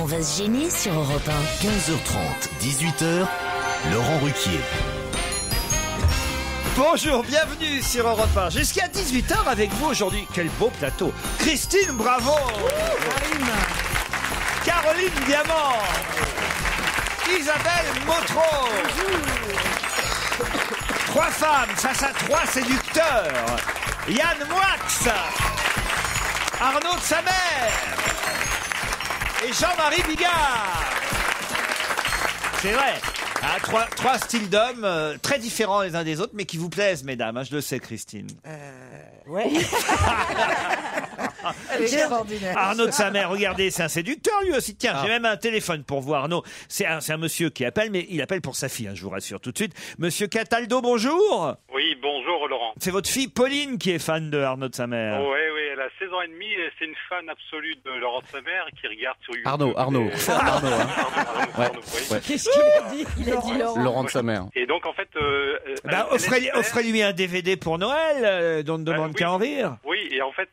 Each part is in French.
va se gêner sur Europe 1. 15h30, 18h, Laurent Ruquier. Bonjour, bienvenue sur Europe 1. Jusqu'à 18h avec vous aujourd'hui. Quel beau plateau. Christine Bravo. Caroline Diamant. Isabelle Motro. Trois femmes face à trois séducteurs. Yann Moix. Arnaud de Samer. Et Jean-Marie Bigard. C'est vrai. Ah, trois styles d'hommes très différents les uns des autres, mais qui vous plaisent, mesdames. Hein, je le sais, Christine. Ouais. Elle est extraordinaire. Arnaud de Samer, regardez, c'est un séducteur lui aussi. Tiens, j'ai même un téléphone pour vous, Arnaud. C'est un monsieur qui appelle, mais il appelle pour sa fille, hein, je vous rassure tout de suite. Monsieur Cataldo, bonjour. Oui, bonjour Laurent. C'est votre fille Pauline qui est fan de Arnaud de Samer. Oui, elle a 16 ans et demi et c'est une fan absolue de Laurent de Samer qui regarde sur YouTube. Arnaud. Arnaud, Ouais. oui. Qu'est-ce qu'il a dit? Il a dit Laurent de Samer. Et donc en fait... offrez-lui un DVD pour Noël, dont ne demande qu'à en rire. Oui, et en fait,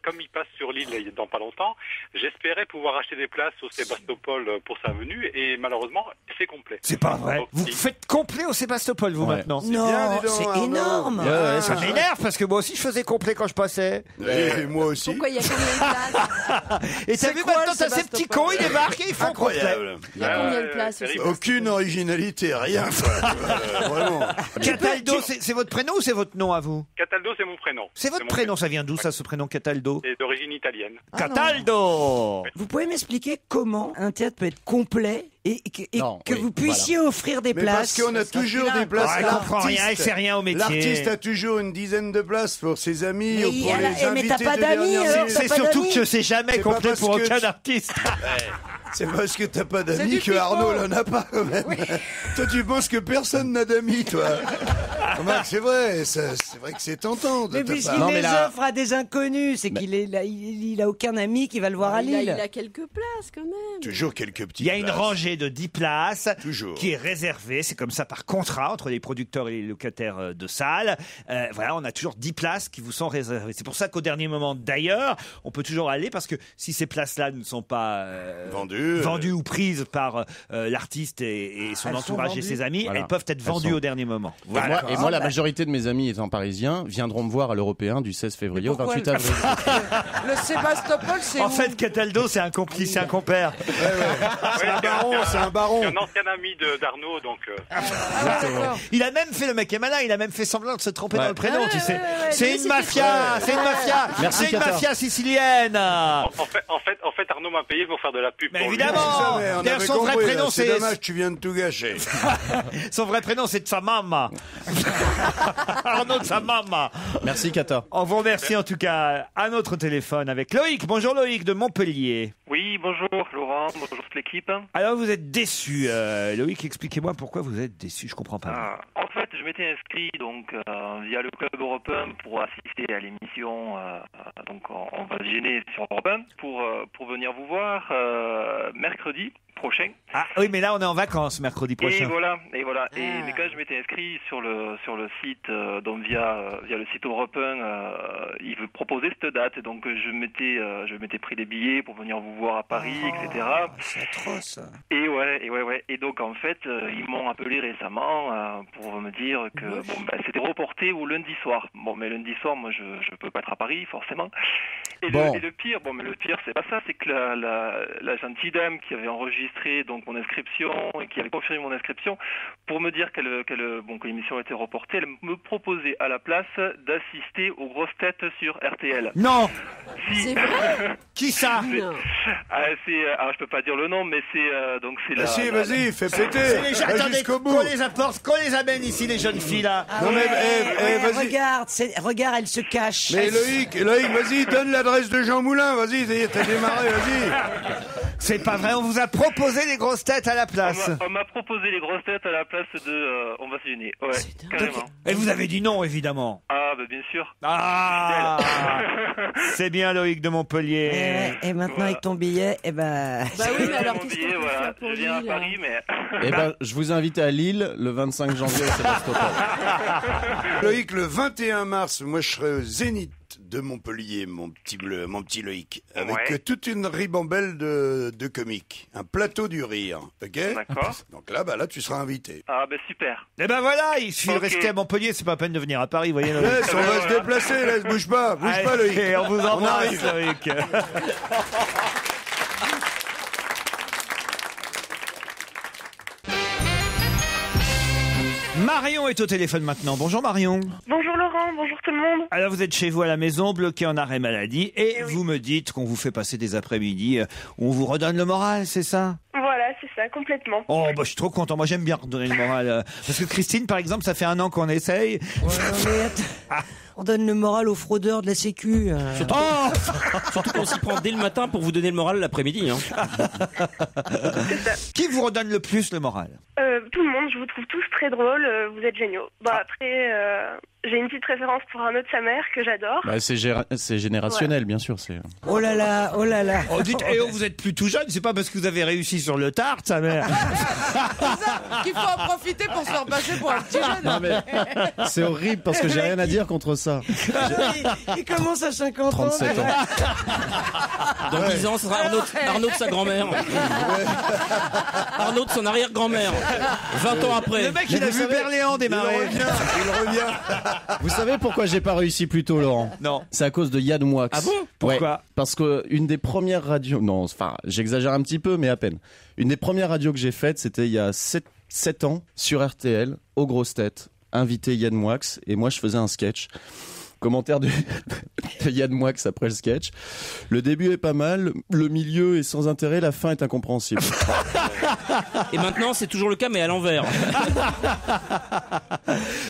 comme il passe sur l'île dans pas longtemps, j'espérais pouvoir acheter des places au Sébastopol pour sa venue et malheureusement, c'est complet. C'est pas vrai. Donc, Vous faites complet au Sébastopol, vous, maintenant. Non, c'est énorme. Ça m'énerve parce que moi aussi je faisais complet quand je passais. Et moi aussi. Pourquoi il y a combien de places? Et t'as vu quoi, maintenant, le t'as ces petits cons, ils débarquent et ils font complet. Incroyable. Il y a combien de places terrible. aussi? Aucune originalité, rien. Vraiment. Cataldo, c'est votre prénom ou c'est votre nom à vous? Cataldo, c'est mon prénom. C'est votre mon prénom, ça vient d'où ça, ce prénom Cataldo? C'est d'origine italienne. Cataldo. Vous pouvez m'expliquer comment un théâtre peut être complet et que vous puissiez offrir des Mais places? parce qu'on a toujours des places. Elle comprend rien, elle sait rien au métier. L'artiste a toujours une dizaine de places pour ses amis Mais ou pour les mais invités t'as pas de d'amis, dernière minute. C'est pas surtout d'amis. que c'est jamais C'est pas complet parce pour que aucun tu- artiste. C'est parce que t'as pas C'est d'amis du que pipeau. Arnaud l'en a pas quand même. Toi tu penses que personne n'a d'amis toi. Remarque, c'est vrai, c'est vrai que c'est tentant de Mais ta puisqu'il part. les offre à des inconnus, c'est qu'il est là, il a aucun ami qui va le voir à Il Lille. a quelques places quand même. Toujours quelques petits. Il y a une rangée de 10 places Toujours. qui est réservée. C'est comme ça par contrat entre les producteurs et les locataires de salles. Voilà, on a toujours 10 places qui vous sont réservées. C'est pour ça qu'au dernier moment, d'ailleurs, on peut toujours aller parce que si ces places-là ne sont pas vendues ou prises par l'artiste et son Elles sont entourage et vendues. ses amis, Voilà. elles peuvent être vendues sont- au dernier moment. Et moi, la majorité de mes amis étant parisiens viendront me voir à l'Européen du 16 février au 28 avril. Le Sébastopol, c'est En où? fait, Cataldo, c'est un complice, c'est un compère. C'est un baron, c'est un baron. C'est un ancien ami d'Arnaud, donc... D'accord. Il a même fait, le mec est malin, il a même fait semblant de se tromper Ouais. dans le prénom, tu sais. ouais, C'est mais une c'était mafia, c'est une mafia, Merci, c'est une Qatar. mafia sicilienne. En fait, Arnaud m'a payé pour faire de la pub. Mais pour lui. évidemment. Ça, mais on D'ailleurs, avait son vrai compris, prénom, là. c'est- C'est dommage, tu viens de tout gâcher. Son vrai prénom, c'est de sa maman. Arnaud de sa maman. Merci, Kata. On vous remercie en tout cas à notre téléphone avec Loïc. Bonjour Loïc de Montpellier. Oui, bonjour Laurent, bonjour toute l'équipe. Alors vous êtes déçu, Loïc, expliquez-moi pourquoi vous êtes déçu, je comprends pas. En fait, je m'étais inscrit donc via le club européen pour assister à l'émission. Donc on va se gêner sur Europe 1 pour venir vous voir mercredi prochain. Ah oui, mais là on est en vacances mercredi prochain. Et voilà. Mais quand je m'étais inscrit sur le site, donc via le site européen, il veut proposer cette date. Donc je m'étais pris des billets pour venir vous voir à Paris, etc. C'est atroce. Et ouais. Et donc en fait, ils m'ont appelé récemment pour me dire que c'était reporté au lundi soir. Bon, mais lundi soir, moi je peux pas être à Paris forcément. Et le pire, c'est pas ça, c'est que la gentille dame qui avait enregistré donc mon inscription et qui avait confirmé mon inscription pour me dire que l'émission était reportée, elle me proposait à la place d'assister aux grosses têtes sur RTL. Non. Si. C'est vrai? Qui ça? Non. Alors je peux pas dire le nom, mais c'est la. Si, vas-y, fais péter. Va Attendez, jusqu'au bout. qu'on les apporte, qu'on les amène ici, les jeunes filles là. Non mais, vas-y. Regarde, elle se cache. Mais Loïc, vas-y, donne l'adresse de Jean Moulin, vas-y, ça y est, t'as démarré, vas-y. C'est pas vrai, on vous a proposé les grosses têtes à la place. On m'a proposé les grosses têtes à la place de On va se gêner. Ouais, carrément. Et vous avez dit non, évidemment. Ah, bah bien sûr. Ah, c'est bien Loïc de Montpellier. Et maintenant avec ton billet, Bah oui, mais alors Mon qu'est-ce billet, qu'on peut voilà. faire pour Je viens à lui, là? Paris, mais. Eh ben, je vous invite à Lille le 25 janvier au Sébastopol. Loïc, le 21 mars, moi je serai au Zénith tête de Montpellier, mon petit Loïc, avec toute une ribambelle de comiques. Un plateau du rire, ok? D'accord. Donc là, tu seras invité. Ah ben super. Eh ben voilà, il suffit de rester à Montpellier, c'est pas la peine de venir à Paris, voyez. Loïc. On va se déplacer, là, bouge pas Loïc. Et on vous embrasse, Loïc. Marion est au téléphone maintenant. Bonjour Marion. Bonjour Laurent, bonjour tout le monde. Alors vous êtes chez vous à la maison, bloqué en arrêt maladie, et vous me dites qu'on vous fait passer des après-midi où on vous redonne le moral, c'est ça? Voilà, c'est ça, complètement. Oh, bah je suis trop content. Moi j'aime bien redonner le moral. Parce que Christine, par exemple, ça fait 1 an qu'on essaye. On donne le moral aux fraudeurs de la Sécu. Surtout qu'on s'y prend dès le matin pour vous donner le moral l'après-midi. Qui vous redonne le plus le moral? Tout le monde, je vous trouve tous très drôles, vous êtes géniaux. Après, j'ai une petite référence pour Arnaud de sa mère que j'adore. Bah, c'est générationnel, bien sûr. Oh là là, oh là là. Oh, dites, vous êtes plus tout jeune, c'est pas parce que vous avez réussi sur le tard, sa mère. C'est ça qu'il faut en profiter pour se faire passer pour un petit jeune. Non, mais c'est horrible parce que j'ai rien à dire contre ça. Il commence à 50 ans. 37 ans. Dans 10 ans, ce sera Arnaud de sa grand-mère. Arnaud de son arrière-grand-mère. 20 ans après. Le mec, il a vu Berléand démarrer. Il revient. Vous savez pourquoi j'ai pas réussi plus tôt, Laurent? Non. C'est à cause de Yann Moix. Ah bon? Pourquoi? Ouais, parce que une des premières radios... Non, enfin, j'exagère un petit peu, mais à peine. Une des premières radios que j'ai faites, c'était il y a 7 ans, sur RTL, aux grosses têtes, invité Yann Moix, et moi je faisais un sketch. Commentaire de Yann Moix après le sketch. Le début est pas mal, le milieu est sans intérêt, la fin est incompréhensible. Et maintenant, c'est toujours le cas, mais à l'envers.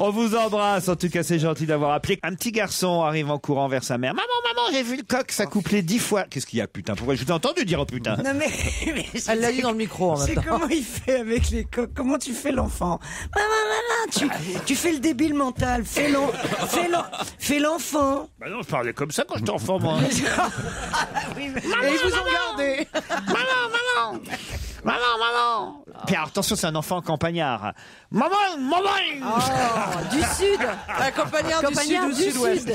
On vous embrasse, en tout cas c'est gentil d'avoir appelé. Un petit garçon arrive en courant vers sa mère. Maman, j'ai vu le coq s'accoupler 10 fois. Qu'est-ce qu'il y a, putain? Pourquoi je t'ai entendu dire oh putain? Non mais Elle l'a dit dans le micro en même c'est temps. comment il fait avec les coqs? Comment tu fais l'enfant? Maman, tu fais le débile mental. Fais l'enfant. Bah non, je parlais comme ça quand j'étais enfant, moi. Oui, mais... Et ils vous ont gardé. Maman. Puis alors, attention, c'est un enfant campagnard. Maman. Du sud. Un campagnard du sud ou du sud-ouest.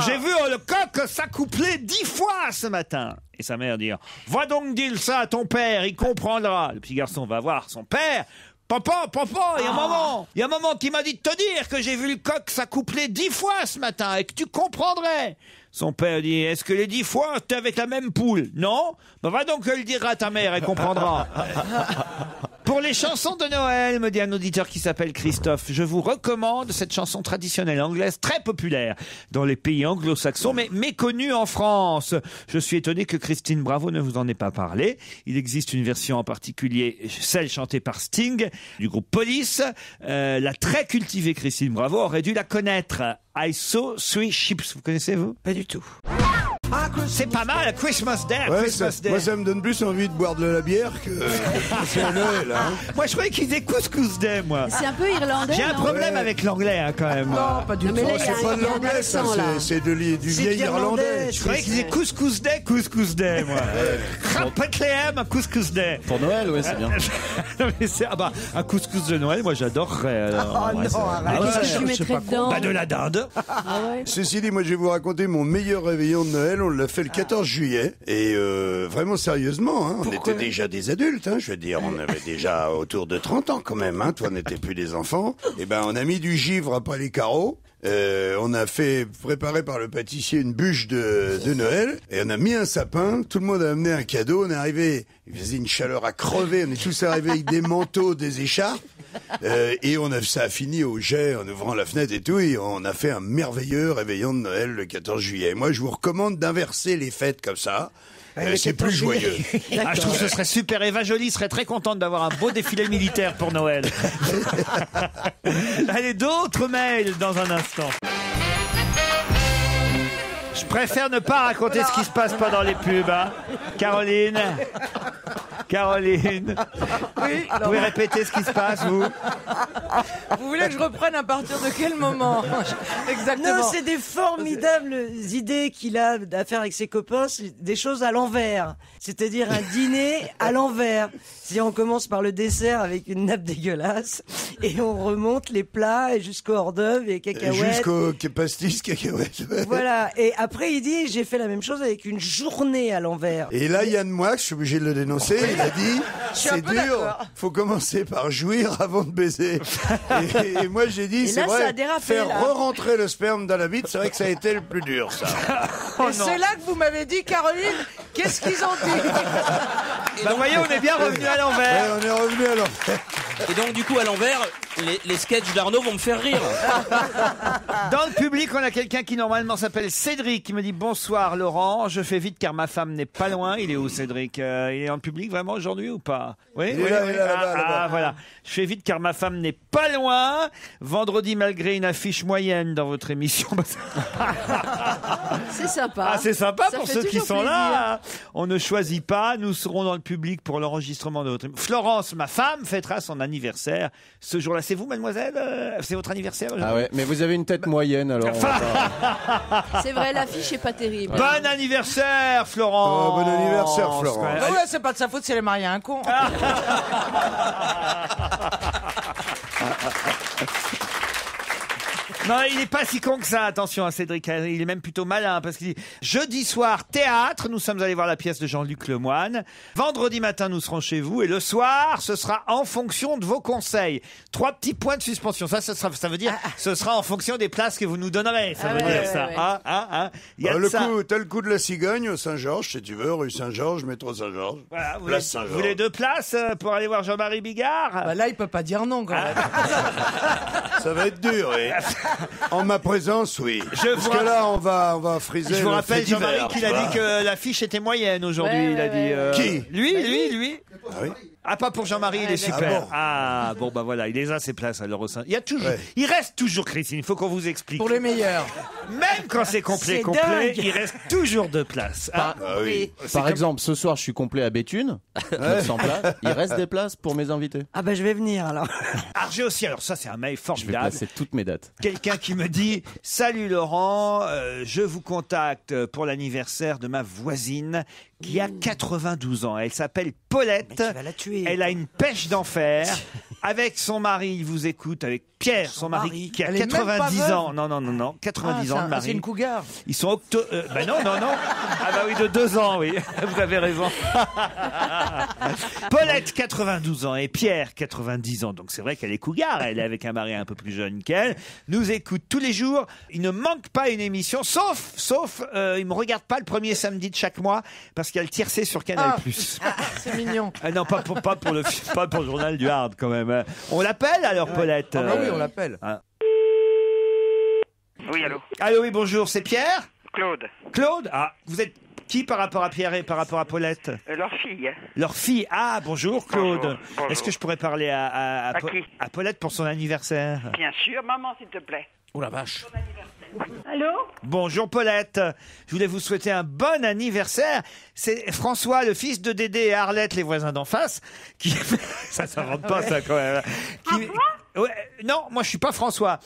J'ai vu le coq s'accoupler 10 fois ce matin. Et sa mère dit, va donc dire ça à ton père, il comprendra. Le petit garçon va voir son père. Papa, il y a maman qui m'a dit de te dire que j'ai vu le coq s'accoupler 10 fois ce matin et que tu comprendrais. Son père dit, est-ce que les 10 fois, t'es avec la même poule? Non? Ben va donc le dire à ta mère, elle comprendra. Pour les chansons de Noël, me dit un auditeur qui s'appelle Christophe, je vous recommande cette chanson traditionnelle anglaise très populaire dans les pays anglo-saxons, mais méconnue en France. Je suis étonné que Christine Bravo ne vous en ait pas parlé. Il existe une version en particulier, celle chantée par Sting, du groupe Police. La très cultivée Christine Bravo aurait dû la connaître. I saw 3 ships. Vous connaissez, vous? Pas du tout. C'est pas mal, Christmas Day. Ouais, Christmas Day. Moi, ça me donne plus envie de boire de la bière que c'est Noël. Hein. Moi, je croyais qu'ils disaient Couscous Day, moi. C'est un peu irlandais. J'ai un problème avec l'anglais, hein, quand même. Non, pas du tout. C'est pas de l'anglais, ça. C'est du vieil irlandais. Je croyais qu'ils disaient Couscous Day, moi. Bethléem, Couscous Day. Pour Noël, ouais, c'est bien. Non, mais un couscous de Noël, moi, j'adorerais. Alors. Oh non, arrête. Qu'est-ce que tu mettrais dedans? Bah, de la dinde. Ceci dit, moi, je vais vous raconter mon meilleur réveillon de Noël. On l'a fait le 14 juillet. Et vraiment, sérieusement, hein, on était déjà des adultes. Hein, je veux dire, on avait déjà autour de 30 ans quand même. Hein, toi, n'étais plus des enfants. Et ben, on a mis du givre après les carreaux. On a fait préparer par le pâtissier une bûche de Noël et on a mis un sapin. Tout le monde a amené un cadeau. On est arrivé, il faisait une chaleur à crever. On est tous arrivés avec des manteaux, des écharpes et ça a fini au jet en ouvrant la fenêtre et tout. Et on a fait un merveilleux réveillon de Noël le 14 juillet. Moi, je vous recommande d'inverser les fêtes comme ça. C'est plus joyeux. Je trouve que ce serait super. Eva Joly serait très contente d'avoir un beau défilé militaire pour Noël. Allez, d'autres mails dans un instant. Je préfère ne pas raconter ce qui se passe pendant les pubs, hein. Caroline, Caroline, Oui, vous pouvez répéter ce qui se passe, vous? vous voulez que je reprenne à partir de quel moment? Exactement. Non, c'est des formidables idées qu'il a à faire avec ses copains, c'est des choses à l'envers. C'est-à-dire un dîner à l'envers. Si on commence par le dessert avec une nappe dégueulasse et on remonte les plats jusqu'au hors d'œuvre et cacahuètes. Jusqu'au pastis, cacahuètes. Ouais. Voilà. Et après, il dit, j'ai fait la même chose avec une journée à l'envers. Et là, Yann Moix, je suis obligé de le dénoncer, il a dit, c'est dur, faut commencer par jouir avant de baiser. Et moi, j'ai dit, c'est là, ça a vrai, dérapé, faire là. re-rentrer le sperme dans la bite, c'est vrai que ça a été le plus dur, ça. Et c'est là que vous m'avez dit, Caroline, qu'est-ce qu'ils ont dit? Bah, voyez, on est bien revenu à l'envers. Ouais, on est revenu à l'envers. Et donc, du coup, à l'envers, les sketchs d'Arnaud vont me faire rire. Dans le public, on a quelqu'un qui normalement s'appelle Cédric, qui me dit bonsoir Laurent, je fais vite car ma femme n'est pas loin. Il est où Cédric? Il est en public vraiment aujourd'hui ou pas? Oui, Il est là, là-bas. Voilà. Je fais vite car ma femme n'est pas loin. Vendredi, malgré une affiche moyenne dans votre émission. C'est sympa. Ah, c'est sympa Ça pour fait ceux qui toujours sont plaisir. là. On ne choisit pas. Nous serons dans le public pour l'enregistrement de votre émission. Florence, ma femme, fêtera son anniversaire ce jour-là. C'est vous, mademoiselle? C'est votre anniversaire aujourd'hui? Ah ouais, mais vous avez une tête moyenne alors. C'est vrai, l'affiche est pas terrible. Bon anniversaire, Florence. Oh, bon anniversaire, Florence. Ouais. Ah ouais, c'est pas de sa faute si elle est mariée à un con. Non, il n'est pas si con que ça, attention à Cédric, il est même plutôt malin parce qu'il dit jeudi soir théâtre, nous sommes allés voir la pièce de Jean-Luc Lemoyne, vendredi matin nous serons chez vous et le soir ce sera en fonction de vos conseils. 3 petits points de suspension, ça veut dire ce sera en fonction des places que vous nous donnerez, ça veut dire ça. Ouais. Il y a T'as le coup de la cigogne au Saint-Georges, si tu veux, rue Saint-Georges, métro Saint-Georges. Voilà, Place Saint-Georges. vous voulez 2 places pour aller voir Jean-Marie Bigard? Bah là, il peut pas dire non quand même. Ça va être dur, oui. En ma présence, oui. Parce que là, on va friser. Je vous le rappelle, fait divers, Jean-Marie, qu'il a dit que l'affiche était moyenne aujourd'hui. Ouais, il a ouais, dit. Qui Lui. Ah oui. Ah, pas pour Jean-Marie, il est super. Ah bon, bah voilà, il les a ses places alors au sein. Il y a toujours, Ouais. il reste toujours, Christine, il faut qu'on vous explique. Pour les meilleurs. Même quand c'est complet, C'est dingue. il reste toujours 2 places. Ah, Ah oui. Par exemple, ce soir, je suis complet à Béthune, 900 places. Il reste des places pour mes invités. Ah bah je vais venir alors. j'ai aussi, alors ça c'est un mail Je vais formidable. placer toutes mes dates. Quelqu'un qui me dit « Salut Laurent, je vous contacte pour l'anniversaire de ma voisine qui a 92 ans. Elle s'appelle Paulette. Mais tu vas la tuer. Elle a une pêche d'enfer. Avec son mari, il vous écoute, avec Pierre, son mari, qui a Elle est même pas 90 veuve. ans. Non, 90 ans de mari. C'est une cougar. Ils sont bah non. Ah bah oui, de 2 ans, oui. Vous avez raison. Paulette, 92 ans, et Pierre, 90 ans. Donc c'est vrai qu'elle est cougar. Elle est avec un mari un peu plus jeune qu'elle. Nous écoute tous les jours. Il ne manque pas une émission, sauf, il me regarde pas le premier samedi de chaque mois parce qu'il y a le tiercé sur Canal+. C'est mignon. Ah non, pas pour le journal du Hard quand même. On l'appelle alors, Paulette. Ah bah oui, on l'appelle. Oui, allô. Allô, oui, bonjour, c'est Pierre? Claude, Claude? Ah, vous êtes qui par rapport à Pierre et par rapport à Paulette? leur fille. Leur fille. Ah, bonjour Claude. Bonjour. Est-ce que je pourrais parler à qui Paulette pour son anniversaire? Bien sûr, maman, s'il te plaît. Oh la vache. Allô? Bonjour Paulette. Je voulais vous souhaiter un bon anniversaire. C'est François, le fils de Dédé et Arlette, les voisins d'en face, qui... ça s'invente pas ça quand même. Ouais, non, moi je suis pas François.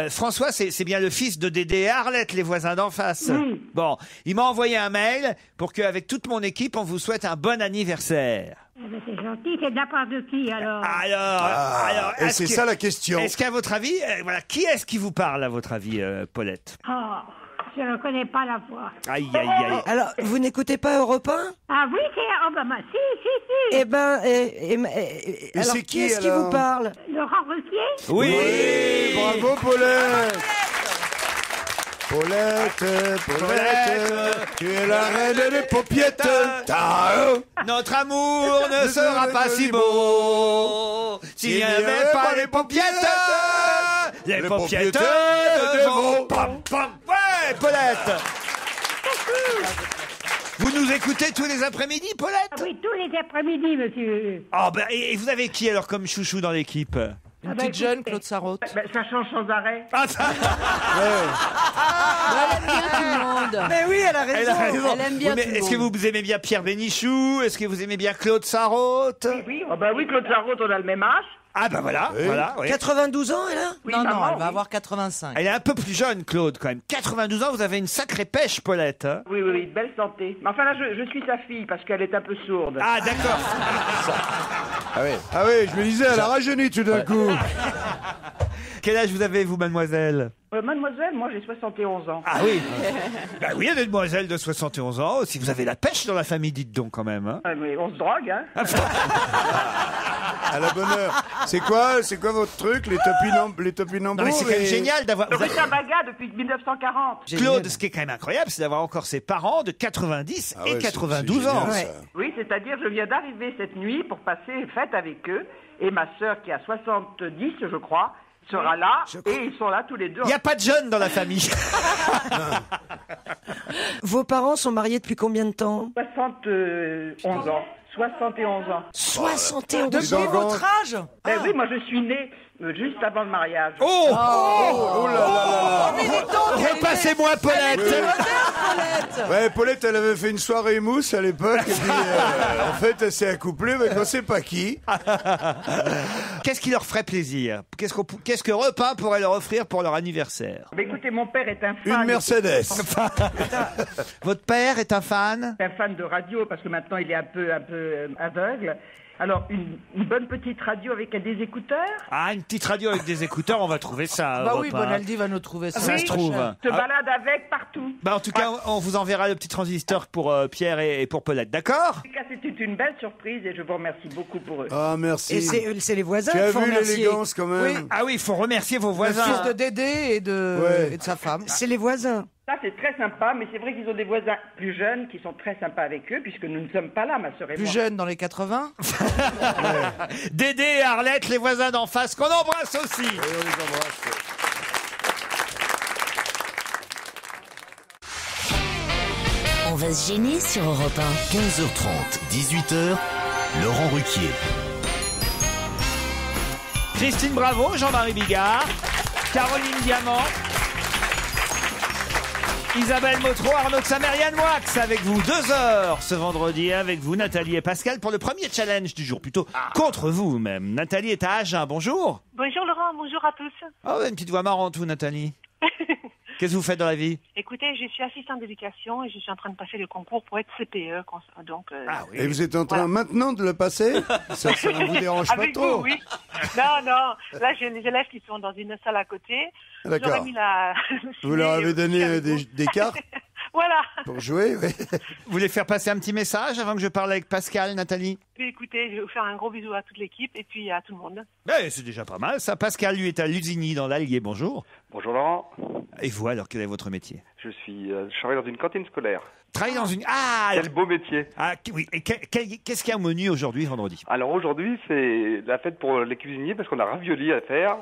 François, c'est bien le fils de Dédé et Arlette, les voisins d'en face. Bon, il m'a envoyé un mail pour qu'avec toute mon équipe, on vous souhaite un bon anniversaire. C'est gentil, c'est de la part de qui alors? Alors, et c'est ça la question. Est-ce qu'à votre avis, voilà, qui est-ce qui vous parle à votre avis, Paulette? Oh, je ne reconnais pas la voix. Aïe. Alors, vous n'écoutez pas Europe 1? Ah oui, c'est... Oh bah si. Eh ben, alors c'est qui est-ce qui alors vous parle? Laurent Ruquier? Oui, Bravo, Paulette. Paulette, tu es la reine des paupiettes. Notre amour ne sera pas si beau s'il n'y avait pas les paupiettes. Les paupiettes devant. Pam, pam. Ouais, Paulette. Vous nous écoutez tous les après-midi, Paulette? Ah oui, tous les après-midi, monsieur. Ah ben, et vous avez qui alors comme chouchou dans l'équipe? Une petite jeune, Claude Sarraute. Ça change sans arrêt. Elle aime bien tout le monde. Mais oui, elle a raison. Elle aime bien Oui, mais tout le est-ce que monde. vous aimez bien Pierre Bénichou? Est-ce que vous aimez bien Claude Sarraute? Oui, Claude Sarraute, on a le même âge. Ah bah voilà, voilà. Oui. 92 ans, elle a Oui, Non, maman, elle va oui. avoir 85. Elle est un peu plus jeune, Claude, quand même. 92 ans, vous avez une sacrée pêche, Paulette. Hein. Oui, belle santé. Mais enfin là, je suis sa fille parce qu'elle est un peu sourde. Ah d'accord. Ah oui, je me disais, elle a rajeuni tout d'un coup. Quel âge vous avez, vous, mademoiselle? Mademoiselle, moi j'ai 71 ans. Ah oui. Bah oui, il y a des demoiselles de 71 ans. Si vous avez la pêche dans la famille, dites donc quand même. Hein. Mais on se drogue, hein. À la bonne heure. C'est quoi votre truc, les topinambours? Non mais c'est quand même génial d'avoir... Le Rutabaga depuis 1940. Claude, ce qui est quand même incroyable, c'est d'avoir encore ses parents de 90 et 92 ans. génial, ça. Oui, c'est-à-dire je viens d'arriver cette nuit pour passer une fête avec eux. Et ma sœur qui a 70, je crois, sera là. Et ils sont là tous les deux. Il n'y a pas de jeunes dans la famille. Vos parents sont mariés depuis combien de temps? 71 ans. 71 ans. 71 Depuis ans. votre âge? Oui, moi je suis née juste avant le mariage. Oh, Oh là là là. repassez-moi Paulette. Ouais, Paulette, elle avait fait une soirée mousse à l'époque. Et puis, en fait, elle s'est accouplée avec on sait pas qui. Qu'est-ce qui leur ferait plaisir? Qu'est-ce que Repas pourrait leur offrir pour leur anniversaire? Mais écoutez, mon père est un fan. Une Mercedes. Votre père est un fan? Un fan de radio parce que maintenant il est un peu aveugle. Alors une bonne petite radio avec des écouteurs. Ah, une petite radio avec des écouteurs, on va trouver ça. Bah oui, Repas. Bonaldi va nous trouver ça. Ça se trouve. Se balade avec partout. Bah en tout cas, on vous enverra le petit transistor pour Pierre et pour Paulette, d'accord? En tout cas, c'était une belle surprise et je vous remercie beaucoup pour eux. Ah, merci. Et c'est les voisins Tu qu'il as faut vu remercier. l'élégance quand même? Oui. Ah oui, il faut remercier vos Le voisins. fils de Dédé et de sa femme. C'est les voisins. Ça, c'est très sympa, mais c'est vrai qu'ils ont des voisins plus jeunes qui sont très sympas avec eux, puisque nous ne sommes pas là, ma sœur et Plus moi. jeune dans les 80. Dédé et Arlette, les voisins d'en face, qu'on embrasse aussi. On va se gêner sur Europe 1. 15h30, 18h, Laurent Ruquier. Christine Bravo, Jean-Marie Bigard, Caroline Diamant, Isabelle Motro, Arnaud de Samarian Wax avec vous 2 heures ce vendredi avec vous Nathalie et Pascal pour le premier challenge du jour, plutôt contre vous même. Nathalie est à Agen, bonjour. Bonjour Laurent, bonjour à tous. Oh, vous avez une petite voix marrante vous Nathalie. Qu'est-ce que vous faites dans la vie? Écoutez, je suis assistante d'éducation et je suis en train de passer le concours pour être CPE. Donc, Et vous êtes en train maintenant de le passer? Ça ne vous dérange pas avec trop? vous, oui. Non. Là, j'ai les élèves qui sont dans une salle à côté. D'accord. J'aurais mis la... Vous leur avez donné des cartes Voilà. pour jouer, oui. Vous voulez faire passer un petit message avant que je parle avec Pascal, Nathalie? Puis écoutez, je vais vous faire un gros bisou à toute l'équipe et puis à tout le monde. C'est déjà pas mal ça. Pascal lui est à Lusigny dans l'Allier, bonjour. Bonjour Laurent, Et vous alors, quel est votre métier? je travaille dans une cantine scolaire. Travailler dans une... Ah, Quel beau métier. oui. Et qu'est-ce qu'il y a au menu aujourd'hui, vendredi? Alors aujourd'hui, c'est la fête pour les cuisiniers parce qu'on a ravioli à faire,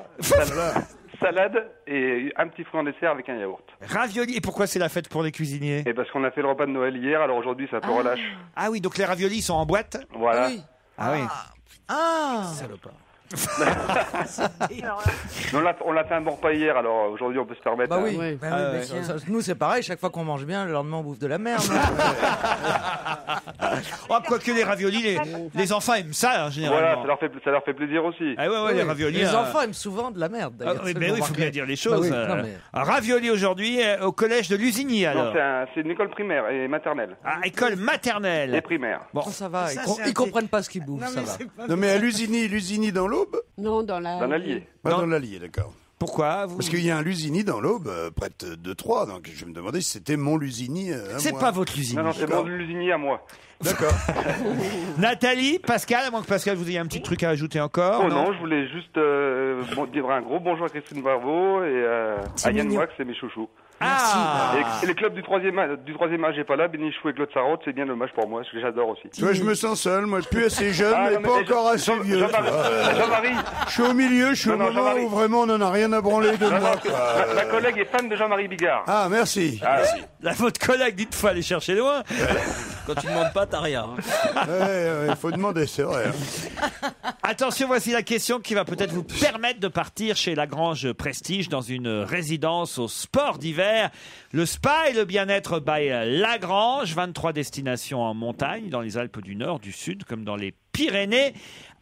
salade et un petit fruit en dessert avec un yaourt. Ravioli. Et pourquoi c'est la fête pour les cuisiniers? Et parce qu'on a fait le repas de Noël hier, alors aujourd'hui c'est un peu relâche. Ah oui, donc les raviolis sont en boîte? Voilà. Ah oui. Salopard. On l'a fait un bon repas hier, alors aujourd'hui on peut se permettre. Bah oui. Nous c'est pareil, chaque fois qu'on mange bien, le lendemain on bouffe de la merde. Oh, quoique les raviolis, les enfants aiment ça, hein, généralement. Voilà, ça leur fait plaisir aussi. Ah ouais, les raviolis. Les enfants aiment souvent de la merde. Ah, oui, mais oui, il faut bien dire les choses. Bah oui, non, mais... Un ravioli aujourd'hui au collège de Lusigny, alors. Non, c'est une école primaire et maternelle. Ah, école maternelle. Et primaire. Bon, ça va, ils comprennent pas ce qu'ils bouffent, ça va. Non, mais à Lusigny dans l'Aube? Non, dans l'Allier. Pas dans l'Allier, d'accord. Pourquoi Parce qu'il y a un Lusigny dans l'Aube, près de Troyes, donc je me demandais si c'était mon Lusigny. C'est pas votre Lusigny. Non, c'est mon Lusigny à moi. D'accord. Nathalie, Pascal, à moins que Pascal vous ayez un petit truc à ajouter encore. Oh non, je voulais juste dire un gros bonjour à Christine Bravo et à Yann Moix et mes chouchous. Ah. Et les clubs du troisième âge n'est pas là, Bénichou et Claude Sarraute, c'est bien dommage pour moi, parce que j'adore aussi. Tu vois, je me sens seul, moi, plus assez jeune, mais pas encore assez vieux. Jean-Marie. Je suis au milieu, je suis au moment où vraiment on n'en a rien à branler de moi. Ma collègue est fan de Jean-Marie Bigard. Ah, merci. Votre collègue, dites, faut aller chercher loin. Quand tu demandes pas, t'as rien. Ouais, faut demander, c'est vrai. Attention, voici la question qui va peut-être vous permettre de partir chez Lagrange Prestige dans une résidence au sport d'hiver. Le spa et le bien-être by Lagrange. 23 destinations en montagne, dans les Alpes du Nord, du Sud, comme dans les Pyrénées.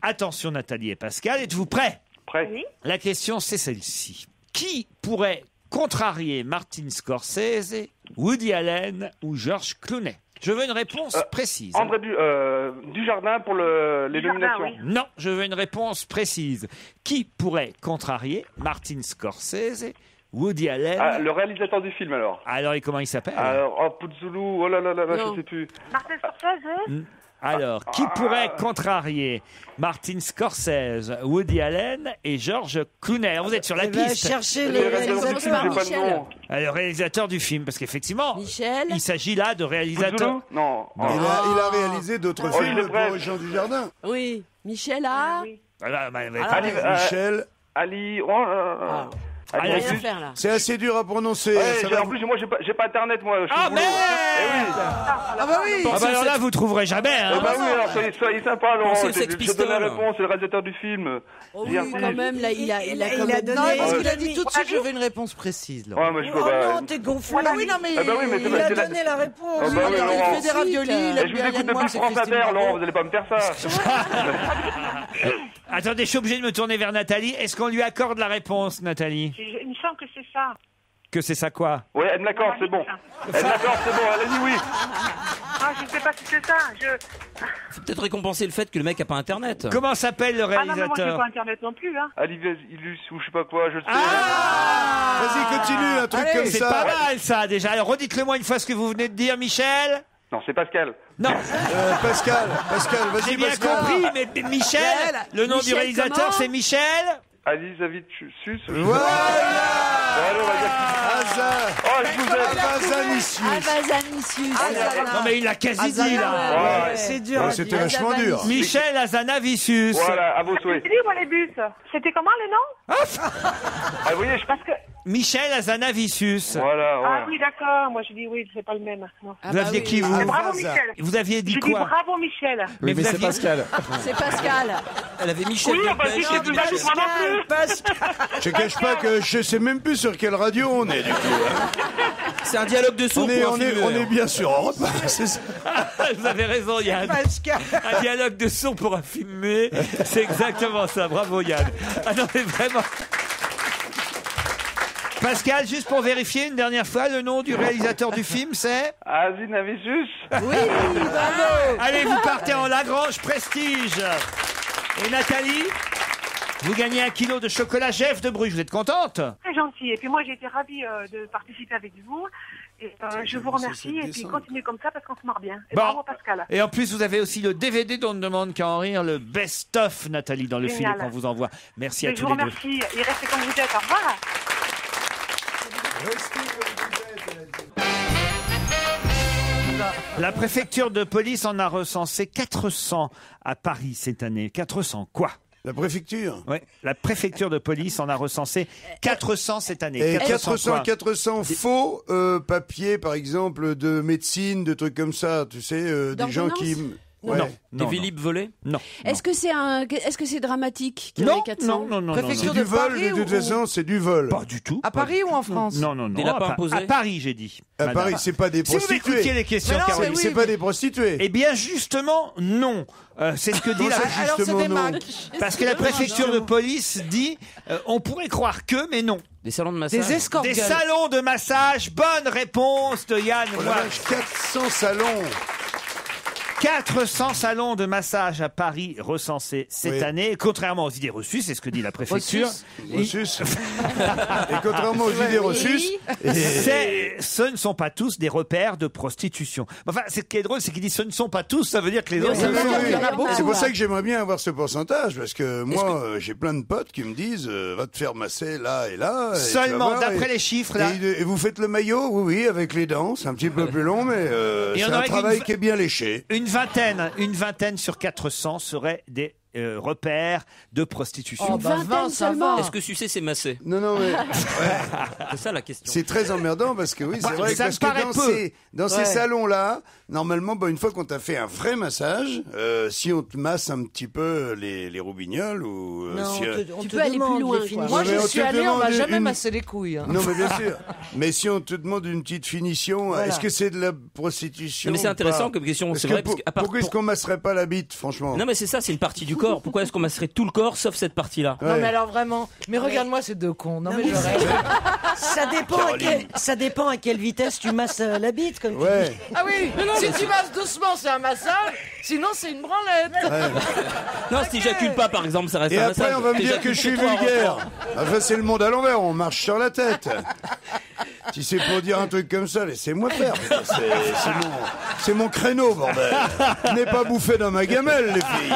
Attention, Nathalie et Pascal, êtes-vous prêts? Prêt. Oui. La question, c'est celle-ci. Qui pourrait contrarier Martin Scorsese, Woody Allen ou George Clooney? Je veux une réponse précise. André Dujardin pour les nominations. Oui. Non, je veux une réponse précise. Qui pourrait contrarier Martin Scorsese, Woody Allen? Le réalisateur du film alors. Alors, et comment il s'appelle? Alors, Puzzulu, oh là là là, Non. je sais plus. Martin Scorsese. Alors, qui pourrait contrarier Martin Scorsese, Woody Allen et George Clooney? Alors, vous êtes sur la Il va piste. chercher Le le réalisateur du film, j'ai pas le nom. Le réalisateur du film, parce qu'effectivement, Michel. il s'agit là de réalisateur. Puzzulu Non. Il a réalisé d'autres Oh, films il est bref. pour Jean Dujardin. Oui. Michel a. Oui. Voilà, bah, Michel. Ali, oh là là là. Allez, Rien vas-y. faire là. C'est assez dur à prononcer. Ouais, ça va en plus, moi, j'ai pas internet, moi. je suis Ah, au boulot. merde Eh oui. Ah bah oui. Ah bah alors là, vous trouverez jamais. Hein. Eh bah oui, alors soyez sympa, Laurent. Pensez aux Je Sex te donne la Pistols. réponse, c'est le réalisateur du film. Oh oui, Merci. quand même, là, il a quand il a même donné. Non, parce qu'il a Ouais. dit tout de suite, je veux une réponse précise. Là. Ouais, mais je peux Oh pas. non, t'es gonflé. Ah oui, non, mais Ah bah oui, mais Il a c'est la- donné la réponse. Ah bah oui, Laurent. il fait des raviolis, il Eh, aime je vous bien écoute Yann Moix depuis et France Christine Inter, Laurent, Bravo. vous allez pas me faire ça. Attendez, je suis obligé de me tourner vers Nathalie. Est-ce qu'on lui accorde la réponse, Nathalie? Il me semble que c'est ça. Que c'est ça quoi? Ouais, elle me l'accorde, c'est bon. Elle me l'accorde, c'est bon, elle a dit oui. Ah, je sais pas si c'est ça. Faut peut-être récompenser le fait que le mec a pas internet. Comment s'appelle le Ah non, mais moi je n'ai réalisateur? pas internet non plus. Hein. Olivier Illus ou je sais pas quoi, je sais. Vas-y, continue, un truc comme C'est ça. pas mal ça déjà. Alors redites-le moi une fois ce que vous venez de dire, Michel. Non, c'est Pascal. Non, Pascal, vas-y, j'ai bien Pascal. compris, mais Michel, le nom du Michel réalisateur comment c'est Michel. Ali Zavitsus. Voilà. Allez, on va dire. Hazard. Oh, je vous aime. Hazanicius. Avazanicius. Non mais il l'a quasi dit là. Ouais. C'est dur. Ouais, à c'était dire. vachement dur. Michel Hazanavicius. Voilà, à vos souhaits. C'est lui, moi, les bus. C'était comment les noms? Ah, vous voyez, je Parce que. Michel Hazanavicius. Voilà, Ah ouais. oui, d'accord. Moi, je dis oui, c'est pas le même. Non. Vous aviez qui vous? C'est bravo, Hazard. Michel. Vous aviez dit Je dis quoi? bravo, Michel. Oui, mais vous c'est aviez- Pascal. C'est Pascal. Elle avait Michel Oui, bah, Delpech, si, elle dit vous avez Michel. moi non plus. Pascal. Je cache pas que je sais même plus sur quelle radio on est du coup. C'est un dialogue de sourds pour un film On muet. est bien sur Europe. C'est ça. Vous avez raison Yann. Pascal. Un dialogue de sourds pour un film muet, c'est exactement ça. Bravo Yann. Ah non mais vraiment. Pascal, juste pour vérifier une dernière fois, le nom du réalisateur du film, c'est? Hazanavicius. Oui, bravo. Allez, vous partez en Lagrange Prestige. Et Nathalie, vous gagnez 1 kilo de chocolat Jeff de Bruges. Vous êtes contente? Très gentil. Et puis moi, j'ai été ravie de participer avec vous. Et je vous remercie. Et puis continuez comme ça parce qu'on se marre bien. Et Bon. bravo, Pascal. Et en plus, vous avez aussi le DVD dont on ne demande qu'à en rire, le best-of, Nathalie, dans le Génial. filet qu'on vous envoie. Merci à Mais je tous vous les deux. remercie. Et restez comme vous êtes. Au revoir. La préfecture de police en a recensé 400 à Paris cette année. 400 quoi? La préfecture. Ouais, la préfecture de police en a recensé 400 cette année. Et 400 400 faux papiers, par exemple, de médecine, de trucs comme ça, tu sais, des gens qui... Non. Ouais. Des Vélib volés? Non. Est-ce que c'est dramatique qu'il y en Non, ait 400? non. C'est du vol, de toute façon, c'est du vol. Pas du tout. À Paris ou en France? Non. Des lapins imposés? À Paris, j'ai dit. À madame. Paris, c'est pas des Si vous prostituées. écoutiez les questions, Mais non, Caroline. c'est pas des prostituées. Eh bien, justement, non. C'est ce que dit Comment la... ça, justement, non. Parce que la préfecture de police dit, on pourrait croire que, mais non. Des salons de massage? Des escortes. Des salons de massage. Bonne réponse de Yann. Oh la Moix. vache, 400 salons. 400 salons de massage à Paris recensés cette Oui. année. Contrairement aux idées reçues, c'est ce que dit la préfecture. Reçus. Et contrairement aux idées reçues, Ce ne sont pas tous des repères de prostitution. Enfin, ce qui est drôle, c'est qu'ils disent ce ne sont pas tous, ça veut dire que les autres... c'est pour ça que j'aimerais bien avoir ce pourcentage, parce que moi, j'ai plein de potes qui me disent va te faire masser là et là. Et Seulement, tu vas voir, d'après et- les chiffres, là... Et vous faites le maillot? Oui, avec les dents. C'est un petit peu plus long, mais Et c'est on un aurait travail qu'une- qui est bien léché. Une vingtaine sur 400 seraient des repères de prostitution. Oh, bah, 20, ça va. Est-ce que sucer, c'est masser? Non, mais C'est ça la question. c'est très emmerdant parce que oui, c'est vrai ça parce me paraît que dans ces Ouais. salons-là, normalement, une fois qu'on t'a fait un vrai massage, si on te masse un petit peu les roubignoles ou Non, si, on Tu te peux aller demande plus loin, les quoi. finitions. Moi, mais on je suis te allé, on m'a demande jamais une- massé les couilles. hein. non, mais bien sûr. Mais si on te demande une petite finition, Voilà. est-ce que c'est de la prostitution Non, mais c'est ou intéressant pas comme question, Est-ce c'est que vrai, parce qu'à part- pourquoi est-ce qu'on masserait pas la bite, franchement Non mais c'est ça, c'est une partie du corps. Pourquoi est-ce qu'on masserait tout le corps sauf cette partie-là? Non, mais alors vraiment. Mais regarde-moi ces deux cons. Non, mais je rêve. Ça dépend à quelle vitesse tu masses la bite, comme tu Ouais. dis. Ah oui, si tu masses doucement, c'est un massage. Sinon, c'est une branlette. Non, si t'éjacules pas par exemple, ça reste Et un après, massage. on va me dire T'éjacules que je suis chez toi, vulgaire. rentre. Enfin, c'est le monde à l'envers, on marche sur la tête. Si c'est pour dire un truc comme ça, laissez-moi faire. C'est mon créneau, bordel. Venez pas bouffer dans ma gamelle, les filles.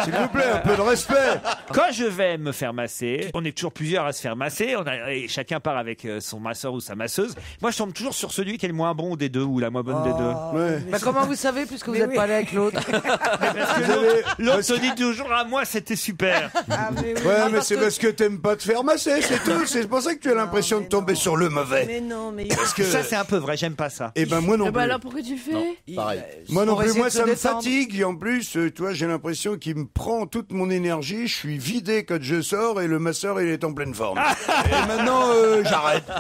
S'il vous plaît, un peu de respect. Quand je vais me faire masser, on est toujours plusieurs à se faire masser, et chacun part avec son masseur ou sa masseuse. Moi, je tombe toujours sur celui qui est le moins bon des deux ou la moins bonne des deux. Ouais. Bah, comment vous savez, puisque vous n'êtes pas allé avec l'autre? Parce que l'autre se dit toujours à moi, c'était super. Ouais, mais c'est parce que t'aimes pas te faire masser, c'est tout. C'est pour ça que tu as l'impression de tomber sur le mauvais. Mais non, mais Parce que Ça, c'est un peu vrai, j'aime pas ça. Eh ben moi non Eh ben plus. alors pourquoi tu fais? Pareil. Moi non Pour plus, essayer moi de se ça me détendre. fatigue et en plus, tu vois, j'ai l'impression qu'il me prend toute mon énergie, je suis vidé quand je sors et le masseur il est en pleine forme. Et maintenant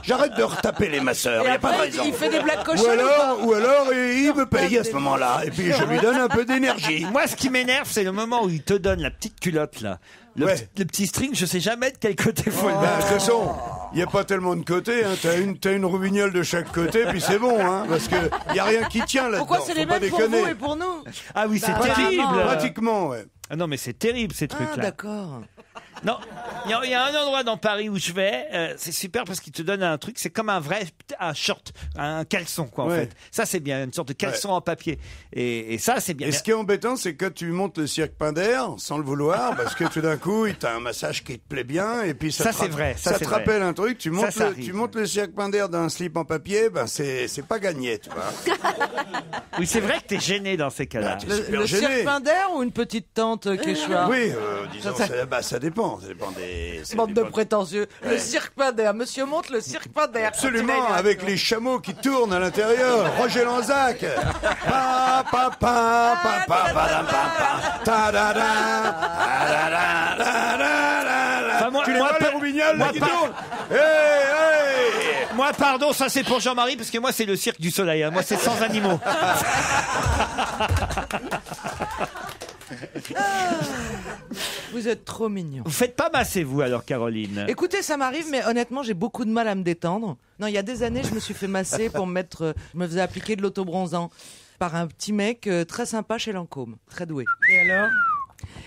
j'arrête de retaper les masseurs, Et y a pas de après, raison. il fait des blagues Ou cochonnes ou alors il me paye à ce moment-là et puis je lui donne un peu d'énergie. Moi, ce qui m'énerve, c'est le moment où il te donne la petite culotte, là. Ouais. Le petit string, je sais jamais de quel côté faut le Bah, mettre. de toute façon, il n'y a pas tellement de côtés, hein. T'as une roubignole de chaque côté, puis c'est bon, hein, parce que y a rien qui tient là-dedans. Pourquoi c'est faut les pas mêmes pour déconner. vous et pour nous? Ah oui, c'est Bah, terrible. Pratiquement, ouais. Ah non, mais c'est terrible, ces Ah, trucs-là. d'accord. Non, il y a un endroit dans Paris où je vais, c'est super parce qu'il te donne un truc, c'est comme un short, un caleçon, quoi, en Ouais. fait. Ça, c'est bien, une sorte de caleçon en papier. Et ça, c'est bien. Et ce qui est embêtant, c'est que quand tu montes le cirque Pinder, sans le vouloir, parce que tout d'un coup, t'as un massage qui te plaît bien, et puis Ça, te c'est vrai, ça, ça c'est te vrai. rappelle un truc, tu montes, Ça arrive. tu montes le cirque Pinder d'un slip en papier, ben c'est pas gagné, tu vois. Oui, c'est vrai que t'es gêné dans ces cas-là. Bah, t'es super Le gêné. cirque Pinder ou une petite tante Quechua? Oui, disons, ça dépend des... ça Bande de dépend. prétentieux. Le cirque Pinder. Monsieur monte le cirque Pinder. Absolument, avec les chameaux qui tournent à l'intérieur. Roger Lanzac. Pa, pa, pa, pa, pa, pa, pa, pa, ta, da, da, da, da, da, da, da. Enfin, moi- Tu les moi, vois, les pas- roubignoles, là, moi, qui pas- tournent? Hey, hey. Moi, pardon, ça c'est pour Jean-Marie, parce que moi, c'est le cirque du soleil. Hein. Moi, c'est sans animaux. Vous êtes trop mignon. Vous faites pas masser, vous, alors, Caroline? Écoutez, ça m'arrive, mais honnêtement, j'ai beaucoup de mal à me détendre. Non, il y a des années, je me suis fait masser pour me mettre. Je me faisais appliquer de l'autobronzant par un petit mec très sympa chez Lancôme, très doué. Et alors?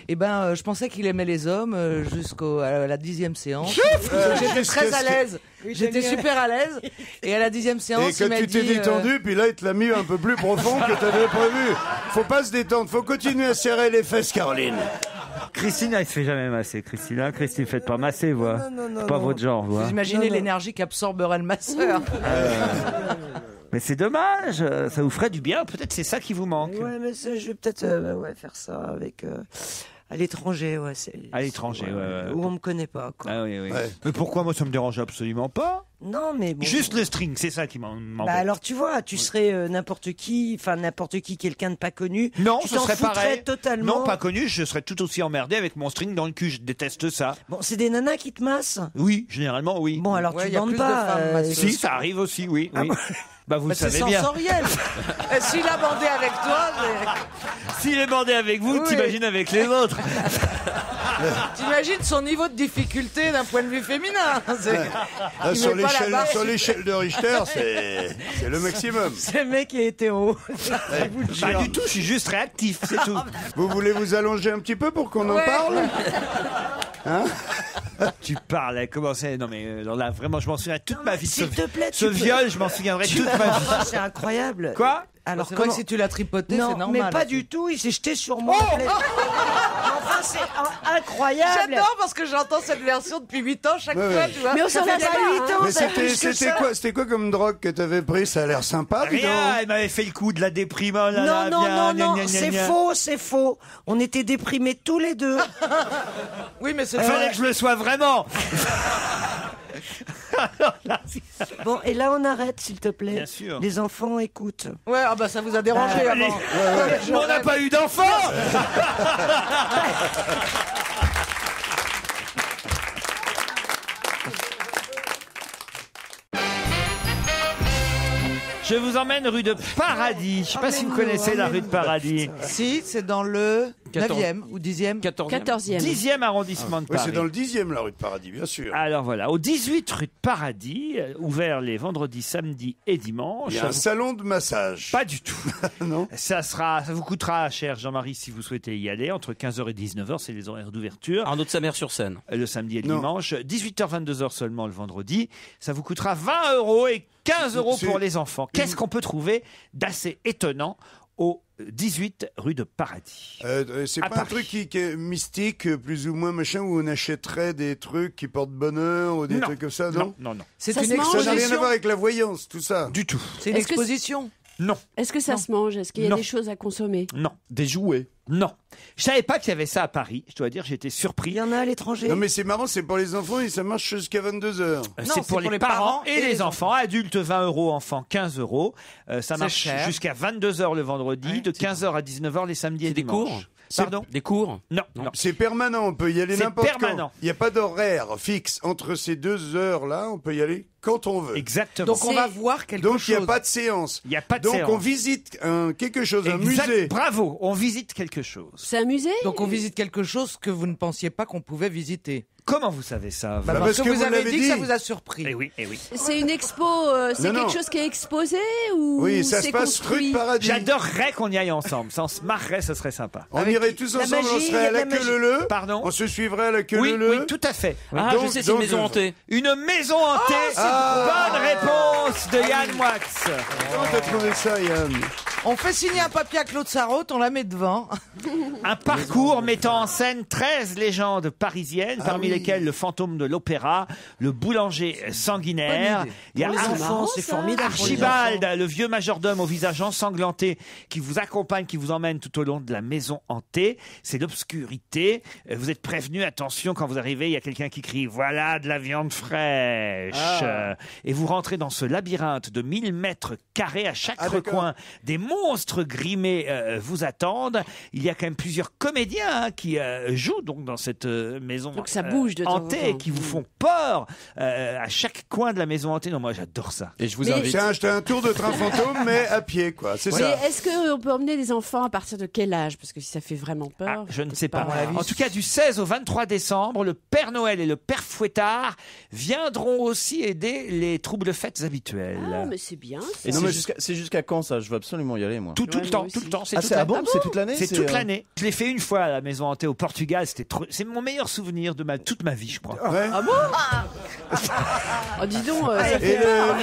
Eh ben, je pensais qu'il aimait les hommes jusqu'à la 10e séance. J'étais très qu'est-ce à que- l'aise. J'étais super à l'aise. Et à la 10e Et séance, il quand m'a tu t'es dit, détendu, puis là, il te l'a mis un peu plus profond que t'avais prévu. Faut pas se détendre, faut continuer à serrer les fesses, Caroline. Christine, elle se fait jamais masser. Christine, faites pas masser, vous. hein. non, Pas non. votre genre, vous. hein. Vous imaginez Non. l'énergie qu'absorberait le masseur. Mais c'est dommage, ça vous ferait du bien. Peut-être c'est ça qui vous manque. Ouais, mais je vais peut-être faire ça avec à l'étranger, ouais. À l'étranger, ouais. Où on me connaît pas, quoi. Ah oui, oui. Ouais. Mais pourquoi moi ça me dérange absolument pas? Non, mais bon. Juste le string, c'est ça qui m'embête. Bah alors tu vois, tu serais n'importe qui, quelqu'un de pas connu. Non, tu ce t'en serait foutrais pareil. totalement. Non, pas connu, je serais tout aussi emmerdé avec mon string dans le cul. Je déteste ça. Bon, c'est des nanas qui te massent. Oui, généralement, oui. Bon, alors Ouais, tu y a bandes plus de pas. femmes masseuses. Si, ça arrive aussi, oui. oui. Bah, vous le C'est savez bien. sensoriel. Et s'il a bandé avec toi, S'il est bandé avec vous, Oui. t'imagines avec les autres. t'imagines son niveau de difficulté d'un point de vue féminin. Là, Il sur met pas la barre. l'échelle de Richter, c'est le maximum. Ce mec est hétéro. Pas du tout, je suis juste réactif, c'est tout. Vous voulez vous allonger un petit peu pour qu'on en Ouais. parle? Tu parles, elle commençait. Non, mais alors là, vraiment, je m'en souviens toute ma vie. S'il te plaît, Ce tu peux- viol, je m'en souviendrai toute ma vie. C'est incroyable. Quoi? Alors, c'est vrai que si tu l'as tripoté, Non, c'est normal. mais pas du tout, il s'est jeté sur moi. Enfin, c'est incroyable. J'adore parce que j'entends cette version depuis 8 ans chaque Ouais, fois, ouais. tu vois. Mais on s'en Ça a fait pas bien, 8 ans. Mais ça fait plus que ça. c'était quoi comme drogue que t'avais pris? Ça a l'air sympa, dis donc. Rien, elle m'avait fait le coup de la déprime. Oh là là, Non, bien, non, gna, gna, c'est gna. faux, c'est faux. On était déprimés tous les deux. Oui, mais c'est Il fallait que je le sois vraiment. Bon, et là, on arrête, s'il te plaît. Bien sûr. Les enfants écoutent. Ouais, ah bah ça vous a dérangé Allez. avant. Mais on n'a pas eu d'enfant. Je vous emmène rue de Paradis. Je ne sais pas si vous connaissez la rue de Paradis. Si, c'est dans le 9e ou 10e 14e. 10e arrondissement de Oui, Paris. c'est dans le 10e, la rue de Paradis, bien sûr. Alors voilà, au 18 rue de Paradis, ouvert les vendredis, samedis et dimanches. Il y a un salon de massage. Pas du tout. Non. Ça vous coûtera cher, Jean-Marie, si vous souhaitez y aller, entre 15h et 19h, c'est les horaires d'ouverture. Arnaud de Samer-sur-Seine. Le samedi et le Non. dimanche. 18h, 22h seulement le vendredi. Ça vous coûtera 20 € et 15 € C'est- pour les enfants. Qu'est-ce qu'on peut trouver d'assez étonnant au 18 rue de Paradis? C'est À pas un Paris. truc qui est mystique, plus ou moins machin, où on achèterait des trucs qui portent bonheur ou des Non. trucs comme ça, non? Non. C'est Ça une se mange Ça n'a rien à exposition. voir avec la voyance, tout ça. Du tout. C'est une Est-ce que exposition. Non. Est-ce que ça se mange? Est-ce qu'il y a Non. des choses à consommer? Non. Des jouets. Non. Je savais pas qu'il y avait ça à Paris. Je dois dire, j'ai été surpris. Il y en a à l'étranger. Non, mais c'est marrant, c'est pour les enfants et ça marche jusqu'à 22h. C'est pour les parents et les enfants. Adultes, 20 €, enfants, 15 €. Ça C'est marche cher. jusqu'à 22h le vendredi, de 15h à 19h les samedis et C'est des dimanches. cours Pardon? Des cours Non, non. C'est permanent, on peut y aller C'est n'importe quand. permanent. Il n'y a pas d'horaire fixe. Entre ces 2 heures-là, on peut y aller quand on veut. Exactement. Donc on va voir quelque Donc il chose. n'y a pas de séance. Il n'y a pas de Donc séance. on visite quelque chose, un Exact. musée. Bravo, on visite quelque chose. C'est un musée? Donc on visite quelque chose que vous ne pensiez pas qu'on pouvait visiter. Comment vous savez ça Bah, Bah, parce parce que que vous vous avez l'avez dit que dit. ça vous a surpris. Eh oui, eh oui. C'est une expo, c'est Non, non. quelque chose qui est exposé ou Oui, ça se c'est passe construit? rue de Paradis. J'adorerais qu'on y aille ensemble. Ça, on se marrerait, ce serait sympa. On irait tous la ensemble, on magie, il y serait a à de la la queue magie. leu-leu. Pardon? On se suivrait à la queue Oui, leu-leu. oui, tout à fait. Ah, Donc- je sais, c'est une donc, maison hantée. Une maison hantée. Bonne réponse de Yann Moix. Comment t'as trouvé ça, Yann? On fait signer un papier à Claude Sarraute, on la met devant. Un parcours mettant en scène 13 légendes parisiennes, parmi lesquelles le fantôme de l'opéra, le boulanger sanguinaire. Bonne idée. Il y a Pour les enfants, c'est formidable. pour les Archibald, enfants. le vieux majordome au visage ensanglanté, qui vous accompagne, qui vous emmène tout au long de la maison hantée. C'est l'obscurité. Vous êtes prévenu, attention, quand vous arrivez, il y a quelqu'un qui crie « Voilà de la viande fraîche Et vous rentrez dans ce labyrinthe de 1000 mètres carrés à chaque d'accord. recoin. Des monstres grimés vous attendent. Il y a quand même plusieurs comédiens qui jouent donc dans cette maison Donc ça bouge de temps en hantée, temps. qui vous font peur à chaque coin de la maison hantée. Non, moi j'adore ça. Et je vous Mais- invite. C'est un tour de train fantôme, mais à pied, quoi. C'est Mais ça. est-ce qu'on peut emmener des enfants à partir de quel âge? Parce que si ça fait vraiment peur. Ah, je ne sais pas. mon avis. En tout cas, du 16 au 23 décembre, le Père Noël et le Père Fouettard viendront aussi aider les troubles fêtes habituels. Ah, mais c'est bien. Et ça. c'est jusqu'à quand ça? Je veux absolument y aller, moi. Tout Ouais, le temps, moi tout aussi. le temps. C'est Ah, toute c'est la- ah bon? C'est toute l'année? C'est toute l'année. Je l'ai fait une fois à la maison hantée au Portugal. C'est mon meilleur souvenir de toute ma vie, je crois. Ouais. Oh, dis donc, ça Et, fait peur.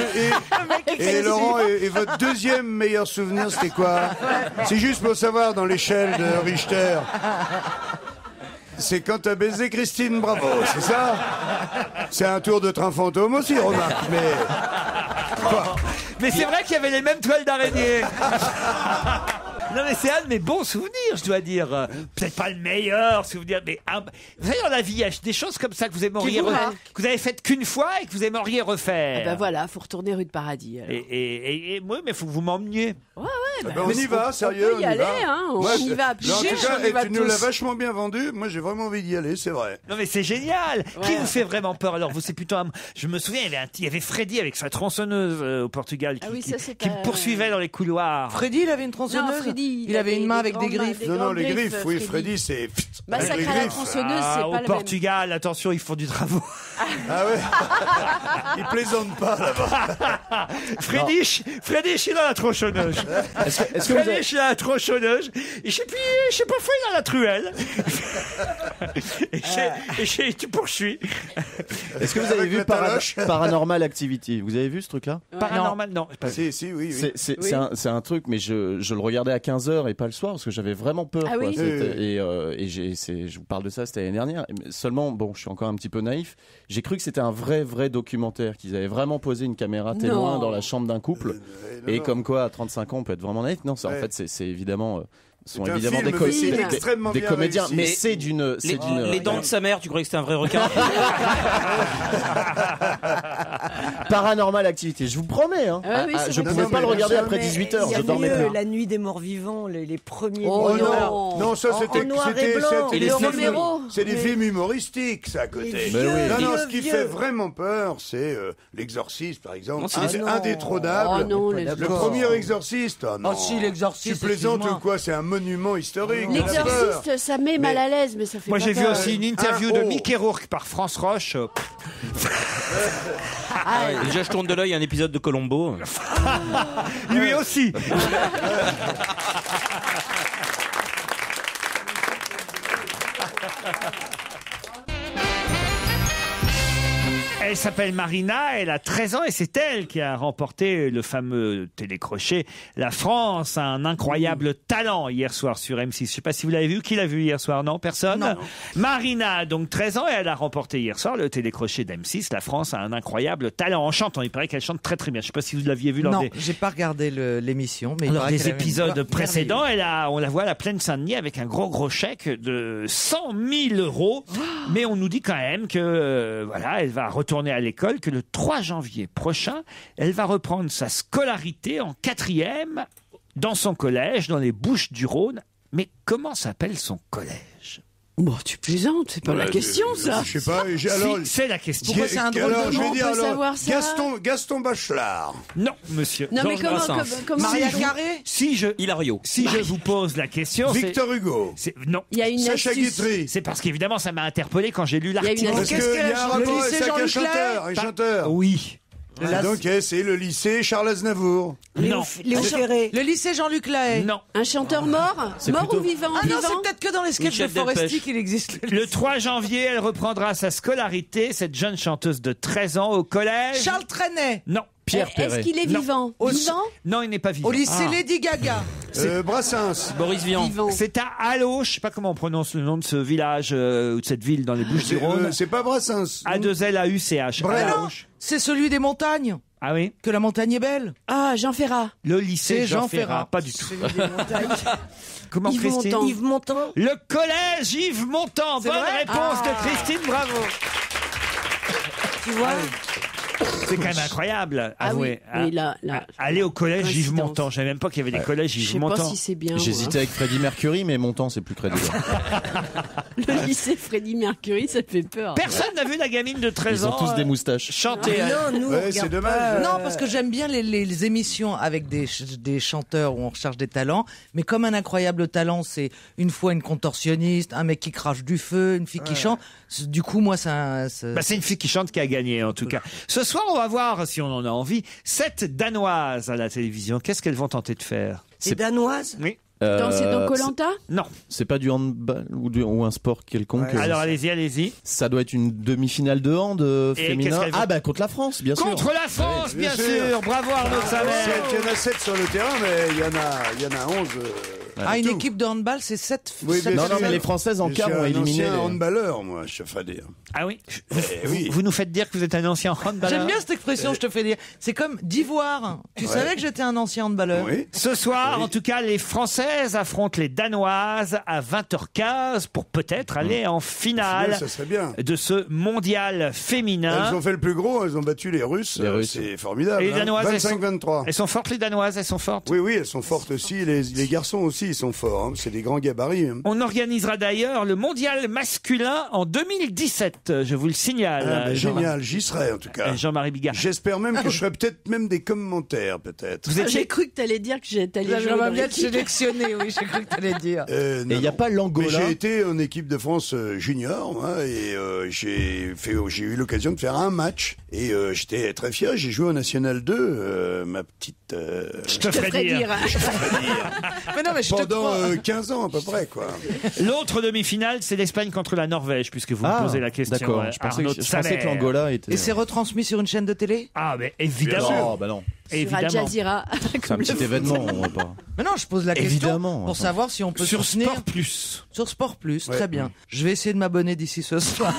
et Laurent, et votre deuxième meilleur souvenir, c'était quoi? C'est juste pour savoir dans l'échelle de Richter. C'est quand t'as baisé Christine Bravo, c'est ça? C'est un tour de train fantôme aussi, remarque, mais... Quoi? Mais c'est vrai qu'il y avait les mêmes toiles d'araignée. Non mais c'est un de mes bons souvenirs, je dois dire. Peut-être pas le meilleur souvenir, mais vous savez, dans la vie, il y a des choses comme ça que vous aimeriez vous marquent. que vous avez faites qu'une fois et que vous aimeriez refaire. Ah bah voilà, faut retourner rue de Paradis. Alors. Et moi, mais faut que vous m'emmeniez. Ouais, Ben, on y va, sérieux, on peut y on y aller, va. hein, on y va à En plusieurs, tout cas, on y va tu nous l'as tous. vachement bien vendu. Moi, j'ai vraiment envie d'y aller, c'est vrai. Non mais c'est génial. Qui Ouais. vous fait vraiment peur? Alors vous, c'est plutôt je me souviens, il y avait Freddy avec sa tronçonneuse au Portugal qui, Ah oui, ça, c'est qui me pas- poursuivait dans les couloirs. Freddy, il avait une Non, tronçonneuse. Freddy, Freddy. Il avait une main avec des grandes griffes. mains, Non, des les grandes griffes, oui, Freddy, c'est... Massacre avec les à la griffes. tronçonneuse, c'est pas Au le même. Portugal, attention, ils font du travaux. Ah ouais. Ils plaisantent pas là-bas. Freddy, il a la tronçonneuse. Est-ce que vous avez... Freddy, il a la tronçonneuse. Et je sais pas, il a la truelle. et tu poursuis. Est-ce que vous avez Avec vu la taloche. Paranormal Activity? Vous avez vu ce truc-là? Paranormal, non. Si, oui. C'est un truc, mais je le regardais à 15h et pas le soir parce que j'avais vraiment peur. Ah quoi. oui. Je vous parle de ça, c'était l'année dernière. Seulement, bon, je suis encore un petit peu naïf. J'ai cru que c'était un vrai documentaire, qu'ils avaient vraiment posé une caméra témoin Non. dans la chambre d'un couple. Et comme quoi, à 35 ans, on peut être vraiment naïf. Non, en fait, c'est évidemment... sont C'est un évidemment film, mais c'est extrêmement des bien comédiens, réussi. mais c'est d'une... Les dents de sa mère, tu croyais que c'était un vrai requin? Paranormal Activity, je vous promets. Hein. Ah oui, c'est je vrai. pouvais pas le regarder Non, après mais 18h, il y a je dormais mieux, plus. La Nuit des Morts Vivants, les premiers. Oh numéros. non. Non, ça c'était En noir et blanc. c'était Et des le films- Romero. c'est des Mais- films humoristiques, ça à côté. Les Mais oui. Non, vieux, ce qui vieux. fait vraiment peur, c'est l'Exorciste, par exemple. Non, c'est des- Indétrônable. Oh non, Pas les- Le d'accord. premier Exorciste. Ah non. Oh si, l'Exorciste. Tu plaisantes excuse-moi. ou quoi? C'est un monument historique. on a peur. L'exorciste, ça met mal à l'aise, mais ça fait Moi, pas j'ai vu peur. aussi une interview Ah, de oh. Mickey Rourke par France Roche. Ah ouais, déjà, je tourne de l'œil un épisode de Colombo. Lui aussi. Elle s'appelle Marina, elle a 13 ans et c'est elle qui a remporté le fameux télécrochet. La France a un incroyable talent hier soir sur M6. Je ne sais pas si vous l'avez vu. Qui l'a vu hier soir? Non, personne? Non. Marina a donc 13 ans et elle a remporté hier soir le télécrochet d'M6. La France a un incroyable talent en chantant. Il paraît qu'elle chante très très bien. Je ne sais pas si vous l'aviez vu lors Non, des... j'ai pas regardé l'émission, mais il Lors paraît des qu'elle avait une épisodes voix précédents, merveilleuse. on la voit à la Plaine Saint-Denis avec un gros chèque de 100 000 €. Mais on nous dit quand même que voilà, elle va retourner à l'école, que le 3 janvier prochain, elle va reprendre sa scolarité en 4e dans son collège, dans les Bouches-du-Rhône. Mais comment s'appelle son collège? Bon, tu plaisantes, c'est pas la question, ça. Je sais pas. Alors, Si, c'est la question. Pourquoi c'est un drôle alors, de je nom, vais on dire peut alors, savoir ça Gaston Bachelard. Non, monsieur. Non, mais Georges comment, Brassens. comment Maria Si je- Carré. Hilario. Si je vous pose la question, Victor Hugo. non. il y a une Sacha astuce. Guitry. C'est parce qu'évidemment, ça m'a interpellé quand j'ai lu Il y a une l'article. Parce Qu'est-ce qu'il qu'elle y a un a- le rapport lycée avec un Jean-Luc chanteur. Un chanteur. Oui. Donc, c'est le lycée Charles Aznavour. Non. Léo Ferré. Le lycée Jean-Luc Lahaye. Non. Un chanteur mort? C'est Mort plutôt- ou vivant? Ah non, Vivant. c'est peut-être que dans les sketchs de Michel Foresti Delpech. qu'il existe. Le 3 janvier, elle reprendra sa scolarité, cette jeune chanteuse de 13 ans au collège. Charles Trenet. Non. Pierre Est-ce Perret. qu'il est Non. vivant? Vivant? Non, il n'est pas vivant. Au lycée Lady Gaga. Brassens. Boris Vian. Vivant. C'est à Allo, je sais pas comment on prononce le nom de ce village ou de cette ville dans les Bouches-du-Rhône. C'est pas Brassens. A2L-A-U-C-H. Mais Allo. non, c'est celui des montagnes. Ah oui. Que la montagne est belle. Ah, Jean Ferrat. Le lycée C'est Jean Jean Ferrat. Ferrat. Pas du tout. Comment Yves Christine? Montand. Yves Montand. Le collège Yves Montand. C'est Bonne vrai réponse Ah. de Christine, bravo. Tu vois C'est quand même incroyable, Ah avouez. oui, oui, là. Aller au collège Yves Coïncidence. Montand. Je savais même pas qu'il y avait des collèges Je Yves sais pas Montand. si c'est bien. J'hésitais avec Freddie Mercury, mais mon temps, c'est plus crédible. Le lycée Freddie Mercury, ça te fait peur. Personne n'a vu la gamine de 13 Ils ans ont tous des moustaches. chanter. Non, nous, on Ouais, c'est regarde dommage. pas, Non, parce que j'aime bien les émissions avec des chanteurs où on recherche des talents. Mais comme un incroyable talent, c'est une fois une contorsionniste, un mec qui crache du feu, une fille qui chante. Du coup, moi, ça. Bah, c'est une fille qui chante qui a gagné, en tout cas. Ce soir, on va voir, si on en a envie, 7 Danoises à la télévision. Qu'est-ce qu'elles vont tenter de faire? C'est danoise. Oui. C'est dans Euh, Koh-Lanta? Non. C'est pas du handball ou un sport quelconque. Ouais. Alors, allez-y. Ça doit être une demi-finale de hand Et féminin. qu'est-ce qu'elle veut Ah bah contre la France, bien sûr. Contre la France, Ouais, bien bien sûr. sûr. Bravo Arnaud de Samer. Il y en a 7 sur le terrain, mais il y en a 11. Ah, une tout. équipe de handball, c'est 7. Oui, bien Non, sûr. non, mais les Françaises en Je quart suis ont un éliminé. ancien les- handballeur, moi, je fais dire. Ah oui. oui. Vous nous faites dire que vous êtes un ancien handballeur. J'aime bien cette expression, je te fais dire. C'est comme d'ivoire. Tu savais que j'étais un ancien handballeur? Oui. Ce soir, Oui. en tout cas, les Françaises affrontent les Danoises à 20h15 pour peut-être aller en finale Ça serait bien. de ce mondial féminin. Elles ont fait le plus gros, elles ont battu les Russes. Les Russes. C'est formidable. Et les Danoises, elles sont- 25-23. Elles sont fortes, les Danoises, elles sont fortes. Oui, elles sont fortes aussi. Les garçons aussi, aussi, ils sont forts. Hein. C'est des grands gabarits. Hein. On organisera d'ailleurs le mondial masculin en 2017, je vous le signale. Génial, j'y serai en tout cas. Jean-Marie Bigard. J'espère même que je ferai peut-être même des commentaires, peut-être. J'ai cru que tu allais dire que t'allais jouer J'aimerais dans bien être l'équipe. sélectionné, oui, j'ai cru que tu allais dire. Et il n'y a pas Mais l'Angola. j'ai été en équipe de France junior, moi, et j'ai eu l'occasion de faire un match. Et j'étais très fier. J'ai joué au National 2, ma petite. Je te ferai dire. Mais non, mais je te Pendant crois. 15 ans à peu près, quoi. L'autre demi-finale, c'est l'Espagne contre la Norvège, puisque vous me posez la question. D'accord. Je pensais que l'Angola était. Et c'est retransmis sur une chaîne de télé? Ah, mais évidemment. Oh, bah non. Sur Al Jazeera. C'est un petit événement, on va pas. Mais non, je pose la question Évidemment. pour savoir si on peut Sur soutenir. Sport Plus. Sur Sport Plus, Ouais. très bien. Je vais essayer de m'abonner d'ici ce soir.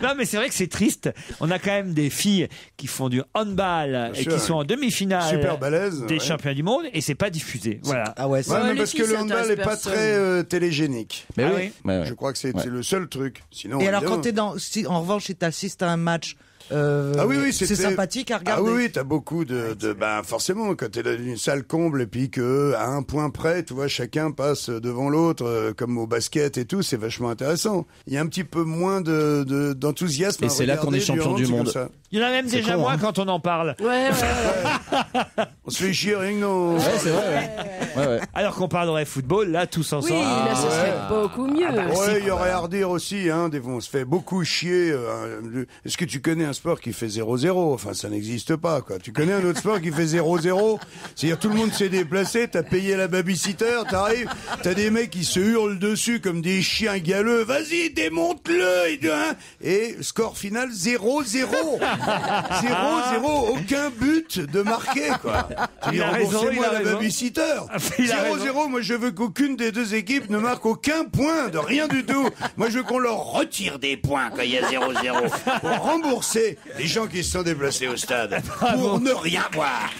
Non, mais c'est vrai que c'est triste. On a quand même des filles qui font du handball et sûr, qui sont en demi-finale Super balèze. des ouais. championnats du monde et c'est pas diffusé. Voilà. Ah ouais, Ouais, mais les parce filles, que le ça handball intéresse n'est pas personne. très télégénique. Mais Ah oui. oui. Ouais, ouais. Je crois que c'est le seul truc. Sinon, Et alors, évidemment. quand t'es dans, si, en revanche, si t'assistes à un match, Ah oui, c'est c'était- sympathique à regarder. Ah oui, t'as beaucoup ben forcément, quand t'es dans une salle comble et puis que à un point près, tu vois, chacun passe devant l'autre, comme au basket et tout, c'est vachement intéressant. Il y a un petit peu moins d'enthousiasme. Et à c'est là qu'on est regarder champion hand, du c'est monde. comme ça. Il y en a même C'est déjà con, moins hein. quand on en parle. Ouais. On se fait chier rien que non. Ouais, c'est vrai. Ouais, ouais. Alors qu'on parlerait football, là, tous Oui, ensemble. là, ce serait beaucoup mieux. Ouais, il y aurait à redire aussi, hein, on se fait beaucoup chier. Est-ce que tu connais un sport qui fait 0-0? Enfin, ça n'existe pas, quoi. Tu connais un autre sport qui fait 0-0? C'est-à-dire, tout le monde s'est déplacé, t'as payé la babysitter, t'arrives, t'as des mecs qui se hurlent dessus comme des chiens galeux. Vas-y, démonte-le! Et score final 0-0. 0-0. Aucun but de marqué, quoi. Tu dis, Il a raison, il remboursez-moi a la raison. babysitter. Il a raison. 0-0, moi je veux qu'aucune des deux équipes ne marque aucun point, de rien du tout. Moi je veux qu'on leur retire des points quand il y a 0-0 pour rembourser les gens qui se sont déplacés au stade pour ne rien voir.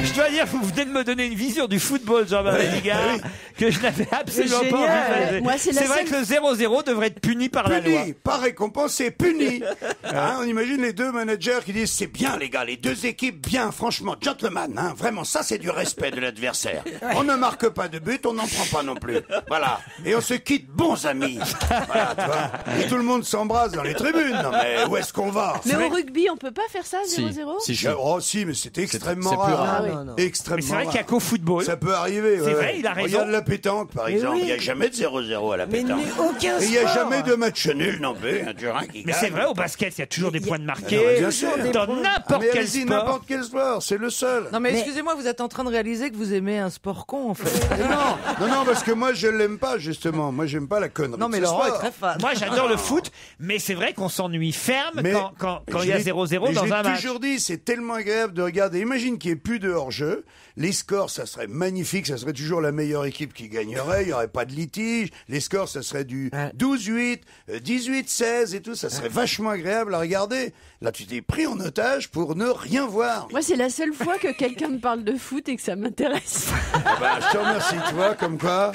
Je dois dire, vous venez de me donner une vision du football, Jean-Marie Bigard, que je n'avais absolument C'est pas génial. envisagé. Moi, c'est la C'est vrai seule- que le 0-0 devrait être puni par la loi. Puni, pas récompensé, puni. Hein, on imagine les deux managers qui disent c'est bien les gars, les deux équipes bien, franchement, gentleman, hein, vraiment ça c'est du respect de l'adversaire. On ne marque pas de but, on n'en prend pas non plus. Voilà, et on se quitte bons amis. Voilà, tu vois. Et tout le monde s'embrasse dans les tribunes. Non mais où est-ce qu'on va? Mais au rugby, on peut pas faire ça, 0-0? Oh si, mais c'est extrêmement c'est plus rare. rare. Ah oui. Extrêmement Mais c'est vrai rare. qu'il n'y a qu'au football. Ça peut arriver. C'est vrai, il a raison. Regarde la pétanque, par exemple. oui. Il n'y a jamais de 0-0 à la Mais pétanque. aucun Et il n'y a sport. jamais de match nul non plus. Un Turin qui Mais gagne. c'est vrai, au basket, il y a toujours des points de Ah non, marqués. mais bien sûr. Dans Ah, n'importe mais quel allez-y, sport. n'importe quel sport, c'est le seul. Non, mais excusez-moi, vous êtes en train de réaliser que vous aimez un sport con, en fait. Non, parce que moi je l'aime pas justement. Moi j'aime pas la connerie. Non, mais de ce Laurent est sport. très fan. Moi, j'adore le foot, mais c'est vrai qu'on s'ennuie ferme Mais quand je il y a l'ai- 0-0 mais dans je un l'ai match. toujours dit, c'est tellement agréable de regarder. Imagine qu'il n'y ait plus de hors-jeu. Les scores, ça serait magnifique. Ça serait toujours la meilleure équipe qui gagnerait. Il n'y aurait pas de litige. Les scores, ça serait du 12-8, 18-16 et tout. Ça serait vachement agréable à regarder. Là, tu t'es pris en otage pour ne rien voir. Moi, c'est la seule fois que quelqu'un me parle de foot et que ça m'intéresse. Ah bah, je te remercie, tu vois, comme quoi.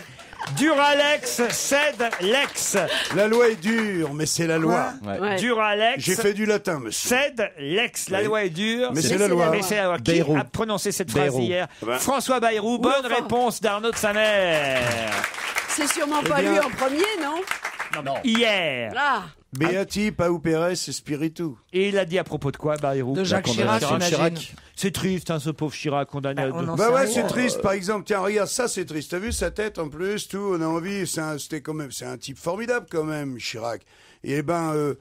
Duralex cède l'ex. La loi est dure, mais c'est la loi. Ouais. Duralex J'ai fait du latin, monsieur. cède l'ex. La Oui. loi est dure. Mais c'est la loi. Mais c'est la loi. Qui Bayrou. a prononcé cette phrase Bayrou. hier? Ah ben. François Bayrou. Bonne enfin. réponse d'Arnaud de Samer. C'est sûrement Eh pas bien- lui en premier, non? Hier. Ah, Beati, pauperes spiritu. Et il a dit à propos de quoi, Bayrou? De Jacques Chirac, condamnation de j'imagine. Chirac. C'est triste, hein, ce pauvre Chirac condamné à on deux. en Bah sait ouais, rien. c'est triste. Par exemple, tiens, regarde ça, c'est triste. T'as vu sa tête en plus, tout. On a envie. C'était quand même, c'est un type formidable quand même, Chirac. Et ben,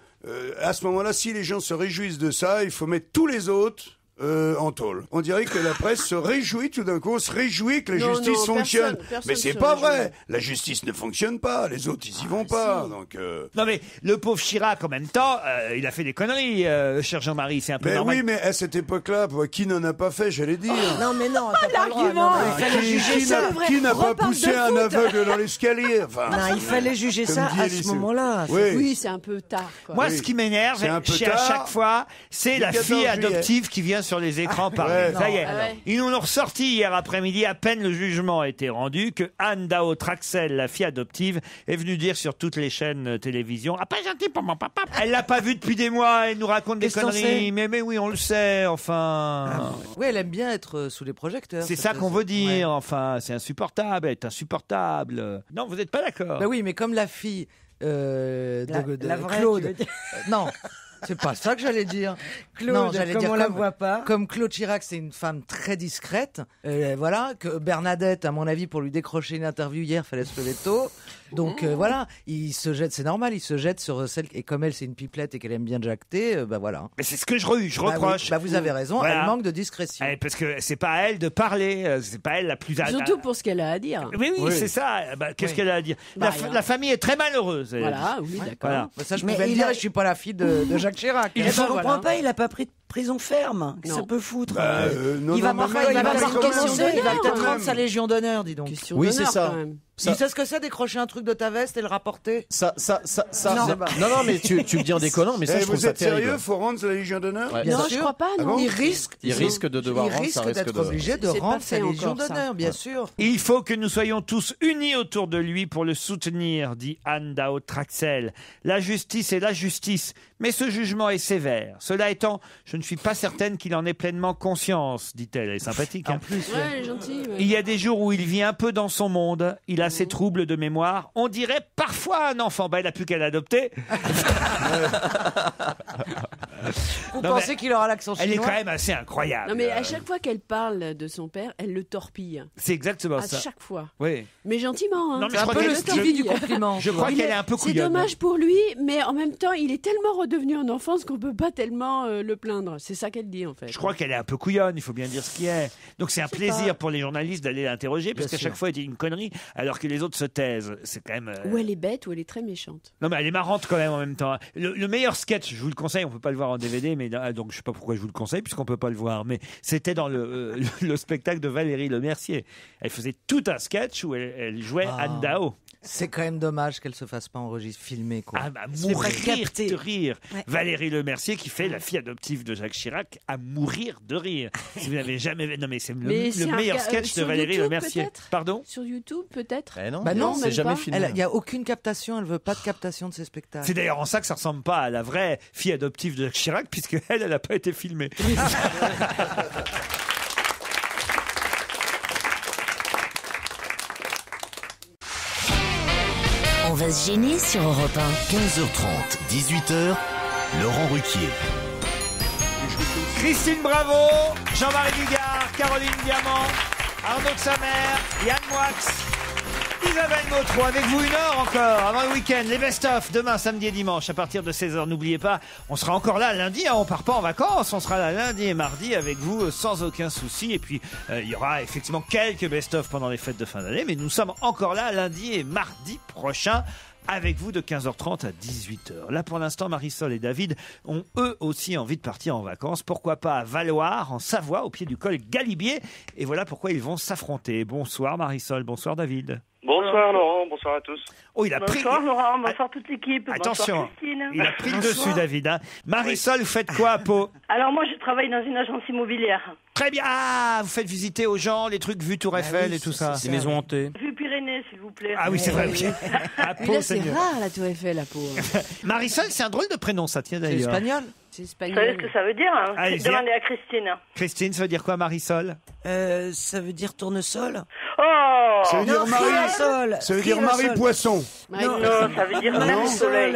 à ce moment-là, si les gens se réjouissent de ça, il faut mettre tous les autres. En tôle. On dirait que la presse se réjouit tout d'un coup, on se réjouit que la Non, justice non, fonctionne. personne Mais c'est se pas réjouit. vrai. La justice ne fonctionne pas. Les autres, ils y vont pas. Donc, Non mais le pauvre Chirac en même temps, il a fait des conneries, cher Jean-Marie, c'est un peu mais normal. oui, mais à cette époque-là, qui n'en a pas fait, j'allais dire. Non, mais non, t'as pas le droit. l'argument. Non, non, il fallait juger ça. Qui n'a pas Reparle poussé de un foot. aveugle dans l'escalier? Enfin, Non, il fallait juger comme ça dit à ce Élysée. moment-là. Oui. oui, c'est un peu tard, quoi. Moi, Oui. ce qui m'énerve, C'est un peu à tard. chaque fois, c'est Le la 14 fille juillet. adoptive qui vient sur les écrans parler. Ouais. Ça y est. Ah ouais. Ils nous l'ont ressorti hier après-midi, à peine le jugement a été rendu, que Anne Dao Traxel, la fille adoptive, est venue dire sur toutes les chaînes télévision « Ah, pas gentil pour mon papa !» Elle l'a pas vu depuis des mois, elle nous raconte des Qu'est-ce qu'on conneries. sait Mais oui, on le sait, enfin... Oui, elle aime bien être sous les projecteurs. C'est ça qu'on veut dire, enfin, c'est insupportable, elle est insupportable. Non, vous n'êtes pas d'accord. Bah oui, mais comme la fille de la vraie, Claude. tu veux dire. Non, c'est pas ça que j'allais dire. Claude, non, j'allais comme dire on la voit pas. Comme Claude Chirac, c'est une femme très discrète. Voilà, que Bernadette, à mon avis, pour lui décrocher une interview hier, fallait se lever tôt. Donc voilà, il se jette, c'est normal, il se jette sur celle, et comme elle c'est une pipelette et qu'elle aime bien jacter, bah voilà. Mais c'est ce que je reproche. Oui, bah vous avez raison, Voilà. elle manque de discrétion. Parce que c'est pas à elle de parler, c'est pas elle la plus... Surtout pour ce qu'elle a à dire. Oui, c'est ça. Bah, qu'est-ce qu'elle a à dire la famille est très malheureuse. elle. Voilà, oui, d'accord. Voilà. Bah, ça je Mais pouvais le il dire, a- et je suis pas la fille de Jacques Chirac. Je Bon, comprends voilà. pas, il a pas pris de prison ferme. Qu'est-ce que ça peut foutre non, il va non, pas mais il va même, pas quand même. commencer, il va Quand peut-être même. rendre Sa Légion d'honneur, dis donc. Question Oui, d'honneur, c'est ça. quand même. Tu sais ce que c'est décrocher un truc de ta veste et le rapporter? Ça. Non. Non, mais tu le dis en déconnant, mais ça, Eh, je trouve vous ça êtes sérieux? terrible. Faut rendre la Légion d'honneur? Ouais. Bien Non, sûr. je crois pas, Ah non. bon Il risque de devoir il rendre, risque ça risque d'être de... obligé de C'est pas rendre fait sa Légion encore, ça. d'honneur, bien sûr. Il faut que nous soyons tous unis autour de lui pour le soutenir, dit Anne Dao Traxel. La justice est la justice, mais ce jugement est sévère. Cela étant, je ne suis pas certaine qu'il en ait pleinement conscience, dit-elle. Elle est sympathique. Hein. Ouais, elle est gentille. ouais. Il y a des jours où il vit un peu dans son monde, il a ses troubles de mémoire, on dirait parfois un enfant. Bah, il n'a plus qu'à l'adopter. Vous Non, pensez mais qu'il aura l'accent chinois? Elle est quand même assez incroyable. Non, mais à chaque fois qu'elle parle de son père, elle le torpille. C'est exactement À ça. chaque fois. Oui. Mais gentiment. Hein. Non, mais C'est je un crois peu qu'elle- le Stevie du compliment. Je crois Il qu'elle est- est un peu C'est couillonne. dommage pour lui, mais en même temps, il est tellement redevenu en enfance qu'on peut pas tellement le plaindre. C'est ça qu'elle dit, en fait. Je crois qu'elle est un peu couillonne, il faut bien dire ce qui est. Donc c'est un plaisir pour les journalistes d'aller l'interroger, parce Bien qu'à chaque sûr. fois, elle dit une connerie, alors que les autres se taisent. C'est quand même... Ou elle est bête, ou elle est très méchante. Non, mais elle est marrante quand même en même temps. Le meilleur sketch, je vous le conseille, on peut pas le voir en DVD, mais donc je sais pas pourquoi je vous le conseille, puisqu'on peut pas le voir, mais c'était dans le spectacle de Valérie Lemercier. Elle faisait tout un sketch où elle jouait Anne Dao. C'est quand même dommage qu'elle se fasse pas filmer, quoi. Ah bah, C'est mourir pas capté. de rire. Ouais. Valérie Lemercier qui fait la fille adoptive de Jacques Chirac à mourir de rire. Si vous n'avez jamais vu, non mais c'est Mais c'est le un meilleur ca- sketch de sur Valérie YouTube, Lemercier. peut-être Pardon? Sur YouTube, peut-être Eh non, Bah non, c'est même jamais pas. filmé. Il n'y a aucune captation, elle veut pas de captation de ses spectacles. C'est d'ailleurs en ça que ça ressemble pas à la vraie fille adoptive de Jacques Chirac, puisque elle n'a pas été filmée. On va se gêner sur Europe 1. 15h30, 18h, Laurent Ruquier. Christine Bravo, Jean-Marie Dugard, Caroline Diamant, Arnaud de Samer, Yann Moix, Isabelle Motro, avec vous 1 heure encore avant le week-end. Les best-of demain, samedi et dimanche à partir de 16h. N'oubliez pas, on sera encore là lundi, hein, on part pas en vacances, on sera là lundi et mardi avec vous sans aucun souci. Et puis il y aura effectivement quelques best-of pendant les fêtes de fin d'année, mais nous sommes encore là lundi et mardi prochain. Avec vous de 15h30 à 18h. Là, pour l'instant, Marisol et David ont eux aussi envie de partir en vacances. Pourquoi pas à Valloire, en Savoie, au pied du col Galibier. Et voilà pourquoi ils vont s'affronter. Bonsoir Marisol, bonsoir David. Bonsoir Laurent, bonsoir à tous. Oh, il a pris... Bonsoir Laurent, bonsoir toute l'équipe. Attention, Bonsoir Christine. il a pris le dessus David. Hein. Marisol, vous faites quoi à Pau? Alors moi je travaille dans une agence immobilière. Très bien. Ah, vous faites visiter aux gens les trucs vus Tour Eiffel et tout ça. Des maisons hantées. Vue Pyrénées s'il vous plaît. Ah oui, c'est vrai. Oui. À Mais Pau, là, c'est c'est mieux. rare, la Tour Eiffel, à Pau. Marisol, c'est un drôle de prénom, ça tient C'est d'ailleurs. espagnol. C'est Vous savez espagnol. ce que ça veut dire hein? Allez-y. Demandez à Christine. Christine, ça veut dire quoi Marisol? Ça veut dire tournesol. Oh Ça veut dire Non, Marie. Crisol. Ça veut dire Crisol. Marie Poisson. Non, ça veut dire Madame Crisol, Soleil.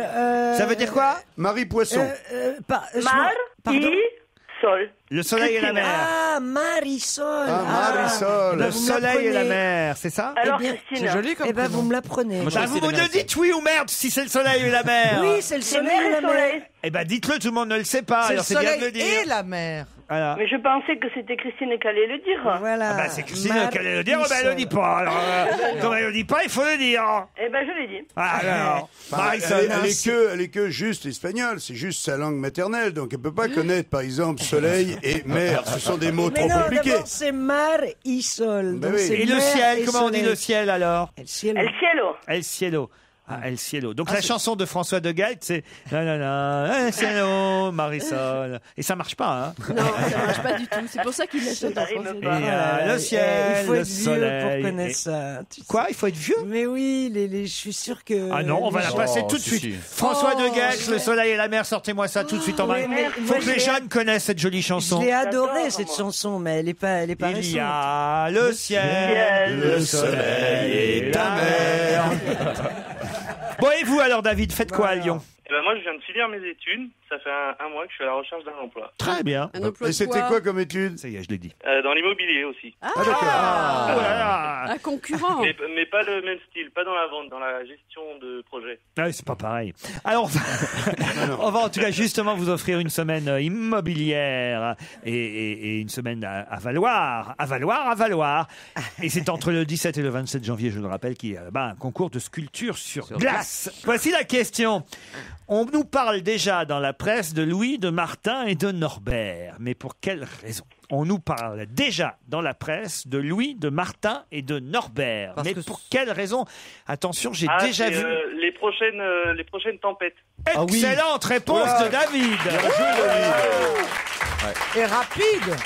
Ça veut dire quoi? Marie Poisson. Pardon. Sol. Le soleil et la mer. Ah, Marisol. Ah, Marisol. bah, Le vous me soleil et la l'apprenez. mer, c'est ça? Alors bien, Christine. C'est joli comme Eh ben, prénom. vous me l'apprenez. Moi, je Bah, crois que vous c'est me des dites oui ou merde si c'est le soleil et la mer. Oui, c'est le C'est soleil mer et et la mer. soleil. Eh ben dites-le, tout le monde ne le sait pas, C'est le alors c'est bien de soleil le dire. et la mer. Voilà. Mais je pensais que c'était Christine qui allait le dire. Voilà. Ah bah c'est Christine qui allait le dire, oh, bah, elle le dit pas. Alors, comme elle le dit pas, il faut le dire. Eh ben je l'ai dit. Ah, alors, Bah, Marisol, elle est que juste espagnole, c'est juste sa langue maternelle, donc elle peut pas connaître par exemple soleil et mer, ce sont des mots Mais trop non, compliqués. d'abord c'est mar y sol. Bah Donc oui. c'est et le mer ciel, et comment on dit soleil. le ciel alors? El cielo. El cielo. El cielo. El Cielo. Donc la chanson de François de Gaët, c'est El Cielo, Marisol. Et ça marche pas, hein? Non, ça marche pas du tout. C'est pour ça qu'il la chante en français. Le ciel, il faut le être vieux soleil. pour connaître ça. Quoi? Il faut être vieux? Mais oui, je suis sûr que. Ah non, on va la passer tout de suite. François de Gaët, Le soleil et la mer, sortez-moi ça tout de suite en main. Faut que les jeunes connaissent cette jolie chanson. Je l'ai adorée cette chanson, mais elle est pas Il récente. y a le ciel, le soleil et la mer. Bon, et vous alors, David, faites quoi à Lyon? Eh ben moi, je viens de finir mes études. Ça fait un mois que je suis à la recherche d'un emploi. Très bien. Et c'était quoi comme étude? Ça y est, je l'ai dit. Dans l'immobilier aussi. Ah, d'accord. Un concurrent. Mais pas le même style, pas dans la vente, dans la gestion de projet. Ah oui, c'est pas pareil. Alors, on va en tout cas justement vous offrir une semaine immobilière et une semaine à Valoir. Et c'est entre le 17 et le 27 janvier, je le rappelle, qu'il y a un concours de sculpture sur glace. Voici la question. On nous parle déjà dans la presse de Louis, de Martin et de Norbert. Mais pour quelle raison? On nous parle déjà dans la presse de Louis, de Martin et de Norbert. Mais pour quelle raison? Attention, j'ai déjà vu... les prochaines tempêtes. Excellente réponse de David. Et rapide.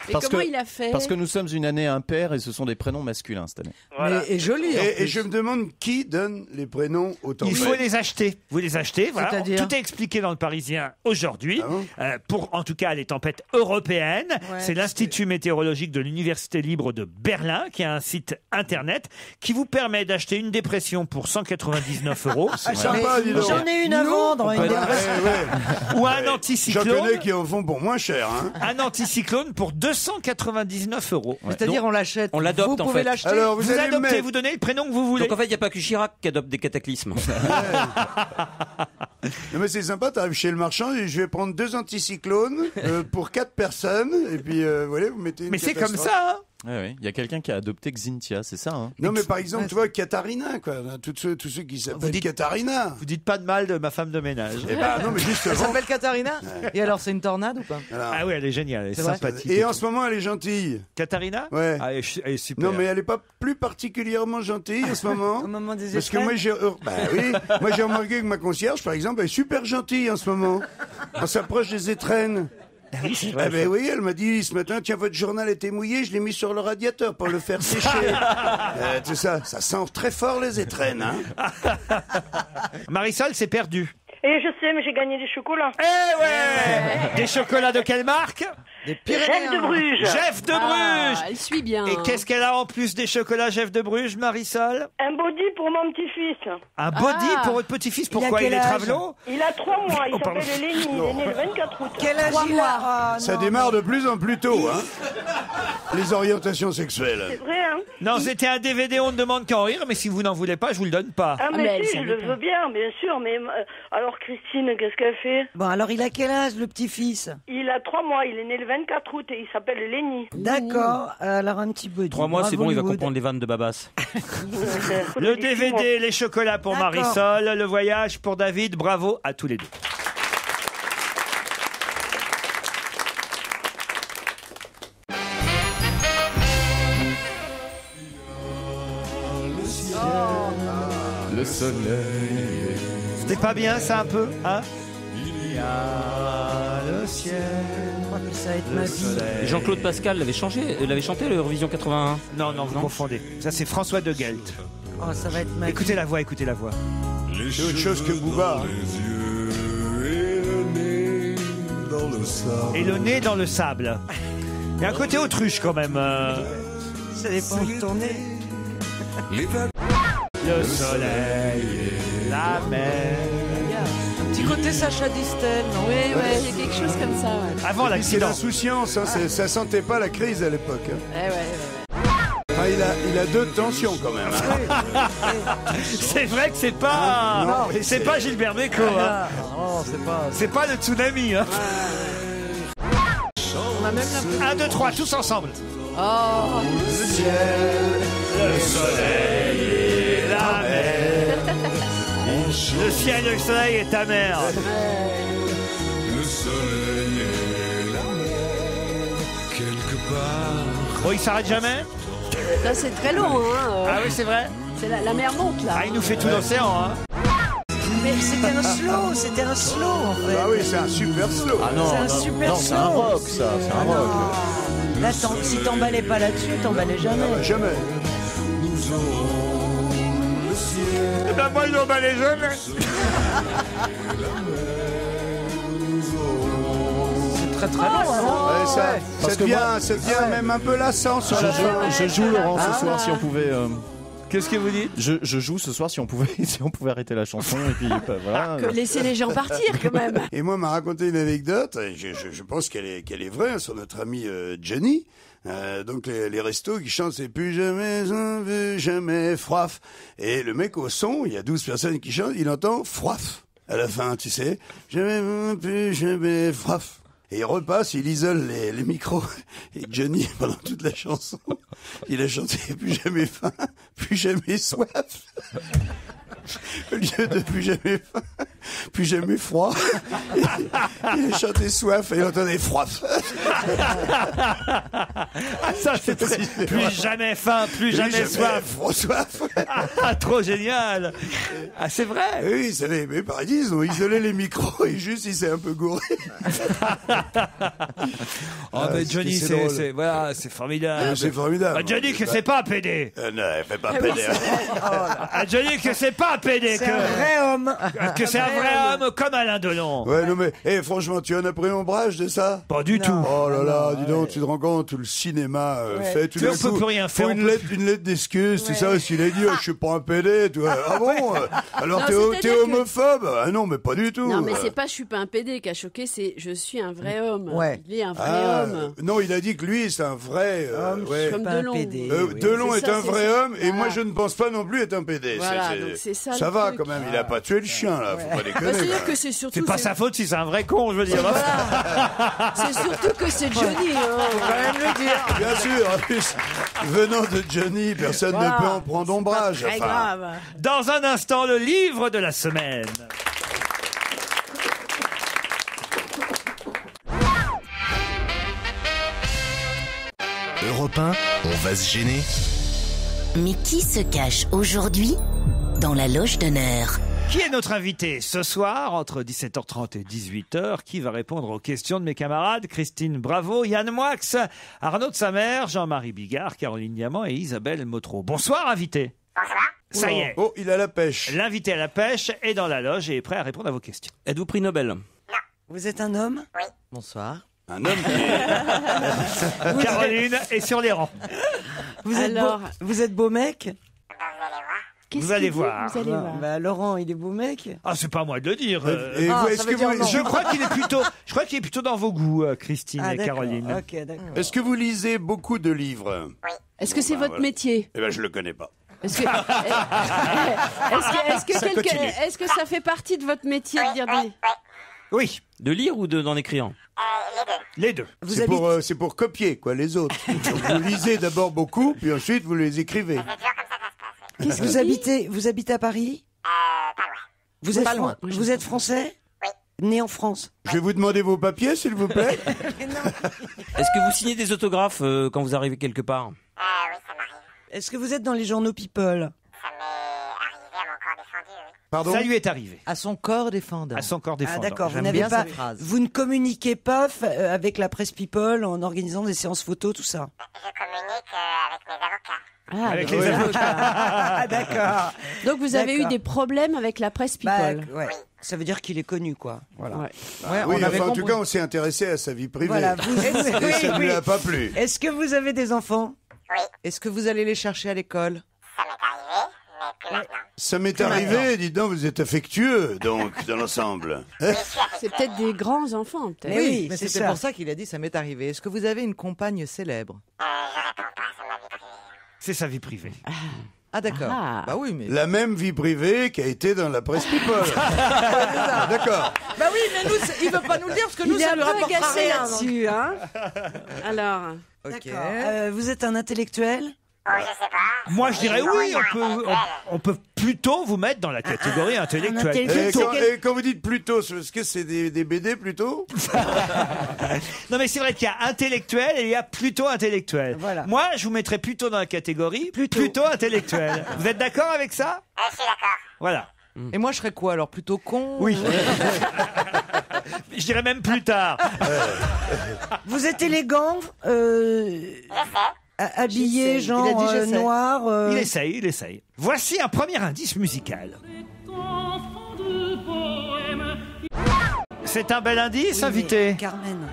Et comment il a fait? Parce que nous sommes une année impaire et ce sont des prénoms masculins cette année. Voilà. Et joli. Et je me demande qui donne les prénoms aux tempêtes. Il faut les acheter. Vous les achetez. Voilà. C'est-à-dire Tout est expliqué dans le Parisien aujourd'hui. Pour en tout cas les tempêtes européennes. C'est l'Institut météorologique de l'Université libre de Berlin qui a un site internet qui vous permet d'acheter une dépression pour 199 €. C'est sympa, dis donc. J'en ai une à vendre. Ou un anticyclone. J'en connais qui en font pour moins cher. Hein. Un anticyclone pour 299 €. C'est-à-dire on l'achète. On l'adopte, vous en pouvez fait. l'acheter. Alors Vous allez adoptez, mettre- vous donnez le prénom que vous voulez. Donc en fait, il n'y a pas que Chirac qui adopte des cataclysmes. Non mais c'est sympa, t'arrives chez le marchand et je vais prendre 2 anticyclones pour 4 personnes et puis voilà, vous mettez une Mais c'est comme catastrophe. ça, hein. Il y a quelqu'un qui a adopté Xintia, c'est ça, hein? Non mais par exemple, tu vois, Katharina, quoi. Tous ceux qui s'appellent Katharina. Vous dites pas de mal de ma femme de ménage. Eh ben non mais Elle justement. s'appelle Katharina. Et alors c'est une tornade ou pas? Ah oui, elle est géniale, elle est C'est vrai sympathique. Et en ce moment, elle est gentille. Katharina? Ouais. Ah, elle est super. Non mais elle est pas plus particulièrement gentille en ce moment. Au moment des Parce que épreuves. moi j'ai remarqué que ma concierge par exemple elle est super gentille en ce moment. On s'approche des étrennes. Ah ben oui, elle m'a dit ce matin, tiens, votre journal était mouillé, je l'ai mis sur le radiateur pour le faire sécher. Tout ça sent très fort les étrennes. Hein. Marisol, c'est perdu. Et je sais, mais j'ai gagné des chocolats. Eh ouais. Des chocolats de quelle marque? Des Jeff de Bruges. Jeff de Bruges. Elle suit bien. Et qu'est-ce qu'elle a en plus des chocolats Jeff de Bruges, Marisol? Un body pour mon petit-fils. Un body pour votre petit-fils. Pourquoi quel il est âge travelo? Il a 3 mois, il Oh, pardon. s'appelle Lenny, il est né le 24 août. Quel âge il a? Ah, Ça non. démarre de plus en plus tôt, hein. Les orientations C'est sexuelles. vrai, hein? Non, c'était un DVD, on ne demande qu'à en rire, mais si vous n'en voulez pas, je vous le donne pas. Ah, mais mais elle si, je savait le pas. veux bien, sûr, mais alors Christine, qu'est-ce qu'elle fait? Bon, alors il a quel âge le petit-fils? Il a 3 mois, il est né le 24 août et il s'appelle Lenny. D'accord. Alors un petit body. 3 mois, c'est Bravo, bon, il va Hollywood. comprendre les vannes de Babas. Le DVD, les chocolats pour D'accord. Marisol, le voyage pour David. Bravo à tous les deux. Le soleil. C'était pas bien ça un peu, hein? Il y a le ciel. Je crois que ça va être ma vie. Et Jean-Claude Pascal l'avait chanté l'Eurovision 81. Non, vous confondez. Ça, c'est François de Gaët. Oh, ça va être ma vie. Écoutez la voix, écoutez la voix. C'est autre chose que Booba. Hein. Et le nez dans le sable. Il y a un côté autruche quand même. Ça dépend où tourner. Le soleil, la mer. Un petit côté Sacha Distel, non? Oui, il y a quelque chose comme ça. Ouais. Avant C'est l'accident. l'insouciance, hein, ça sentait pas la crise à l'époque. Hein. Ouais. Enfin, il a 2 tensions quand même. Hein. C'est vrai que c'est pas. Non, mais c'est pas Gilbert Bécaud. Hein. Non, c'est pas. C'est pas le tsunami. Hein. On a même l'impression. 1, 2, 3, tous ensemble. Oh, Le soleil et la mer. Le ciel, le soleil et ta mère. Le soleil et la mer, quelque part. Bon, il s'arrête jamais? Là, c'est très long, hein. Ah oui, c'est vrai. C'est la mer monte là. Ah, il nous fait tout l'océan, hein. Mais c'était un slow en fait. Ah oui, c'est un super slow. Ah non, C'est un non, super non, c'est un slow. rock, ça, c'est un rock. Là, si t'emballais pas là-dessus, t'emballais jamais. Jamais. Eh ben moi, il n'emballait jamais. C'est très long. Ouais, ça devient même un peu lassant sur la fin. Je joue Laurent ce soir si on pouvait. Qu'est-ce que vous dites? Je joue ce soir si on pouvait arrêter la chanson et puis voilà. Que laisser les gens partir quand même. Et moi, m'a raconté une anecdote, et je pense qu'elle est vraie, hein, sur notre ami Johnny. Donc les restos qui chantent c'est plus jamais froif. Et le mec au son, il y a 12 personnes qui chantent, il entend froif à la fin, tu sais. Jamais plus jamais froif. Et il repasse, il isole les micros. Et Johnny, pendant toute la chanson, il a chanté plus jamais faim, plus jamais soif. Au lieu de plus jamais faim, plus jamais froid. Il a chanté soif et il entendait froif. Ça, c'est plus jamais faim, plus jamais soif. Soif. Ah, trop génial. Ah, c'est vrai. Oui, mais pareil, ils ont isolé les micros et juste il s'est un peu gouré. Oh, mais Johnny, c'est formidable. C'est formidable. Ah, Johnny, que c'est pas un PD. Non, elle fait pas PD. Ah, Johnny, que c'est pas un PD. C'est un vrai homme. Que c'est un vrai homme comme Alain Delon. Ouais, non, mais, franchement, tu as un après-ombrage de ça? Pas du tout. Oh là là, dis donc, tu te rends compte, tout le cinéma fait. Tout on peut plus rien faire. Faut une lettre d'excuse, tout ça, s'il a dit, je suis pas un PD, tu vois. Ah bon? Alors Non, t'es homophobe? Ah non, mais pas du tout. Non, mais c'est pas je suis pas un PD qui a choqué, c'est je suis un vrai homme. Ouais. Il est un vrai homme. Non, il a dit que lui, c'est un vrai homme. Comme Delon. Delon est un vrai homme, et Voilà. moi, je ne pense pas non plus être un PD. Voilà, donc c'est ça. Ça le va truc. quand même, il a pas tué le chien, là, faut pas déconner. C'est-à-dire que c'est surtout. C'est pas sa faute si c'est un vrai con, je veux dire. C'est surtout que c'est Johnny, faut quand même le dire. Bien sûr, en plus, venant de Johnny, personne ne peut en prendre ombrage. Très grave. Dans un instant, le livre de la semaine. Europe 1, on va se gêner. Mais qui se cache aujourd'hui dans la loge d'honneur? Qui est notre invité ce soir entre 17h30 et 18h? Qui va répondre aux questions de mes camarades Christine Bravo, Yann Moix, Arnaud de Samer, Jean-Marie Bigard, Caroline Diamant et Isabelle Motro. Bonsoir, invité. Bonsoir. Ça y est. Oh, il a la pêche. L'invité à la pêche est dans la loge et est prêt à répondre à vos questions. Êtes-vous prix Nobel? Vous êtes un homme? Oui. Bonsoir. Un homme Caroline est sur les rangs. Vous êtes beau mec? Vous allez voir. Vous allez voir. Bah, Laurent, il est beau mec. Ah, c'est pas à moi de le dire. Et vous, est-ce que vous, Je crois qu'il est plutôt dans vos goûts, Christine et d'accord. Caroline. Ok, d'accord. est-ce que vous lisez beaucoup de livres? Est-ce que c'est Bah, votre voilà. métier? Eh ben, je le connais pas. Est-ce que, est-ce que ça fait partie de votre métier de dire des... Oui, De lire ou d'en écrire? les deux. C'est pour copier, quoi, les autres. Donc, vous lisez d'abord beaucoup, puis ensuite vous les écrivez. Qu'est-ce que vous habitez à Paris? Vous êtes Pas loin. Vous êtes français? Oui. Né en France? Je vais vous demander vos papiers, s'il vous plaît. Est-ce que vous signez des autographes quand vous arrivez quelque part? Oui, ça m'arrive. Est-ce que vous êtes dans les journaux People? Ça m'est arrivé à mon corps défendu, oui. Pardon? Ça lui est arrivé. À son corps défendant. À son corps défendant. Ah d'accord, vous J'aime n'avez bien pas, cette phrase. vous ne communiquez pas avec la presse People en organisant des séances photos, tout ça. Je communique avec mes avocats. Ah, Avec donc- les avocats. Ah d'accord. Donc vous avez eu D'accord. des problèmes avec la presse Bah, People. ouais. Ça veut dire qu'il est connu, quoi. Voilà. Ouais. Oui, on avait enfin, en tout compris. cas, on s'est intéressé à sa vie privée. Voilà. Et ça ne lui a pas plu. Est-ce que vous avez des enfants? Oui, Est-ce que vous allez les chercher à l'école? ça m'est arrivé, mais plus maintenant. Ça m'est arrivé, dis donc, vous êtes affectueux, donc, dans l'ensemble. C'est peut-être des grands enfants, peut-être. Mais oui, mais c'est c'était ça. pour ça qu'il a dit ça m'est arrivé. Est-ce que vous avez une compagne célèbre? Je réponds pas, c'est ma vie privée. C'est sa vie privée. Ah d'accord. Ah. Bah oui, mais. La même vie privée qui a été dans la presse People. Ah, d'accord. Bah oui, mais nous, il veut pas nous le dire parce que nous, Il est ça un lui peu rapportera agacé rien. là-dessus, hein. Alors, Ok. Vous êtes un intellectuel? Moi, je dirais oui, on peut plutôt vous mettre dans la catégorie intellectuelle. Et quand vous dites plutôt, est-ce que c'est des BD plutôt? Non, mais c'est vrai qu'il y a intellectuel et il y a plutôt intellectuel. Voilà. Moi, je vous mettrais plutôt dans la catégorie plutôt intellectuel. Vous êtes d'accord avec ça? Je suis d'accord. Voilà. Et moi, je serais quoi alors? Plutôt con? Oui. Je dirais même plus tard. Vous êtes élégant, habillé, genre Il a dit j'essaie. noir. Il essaye. Voici un premier indice musical. C'est un bel indice, invité. Carmen.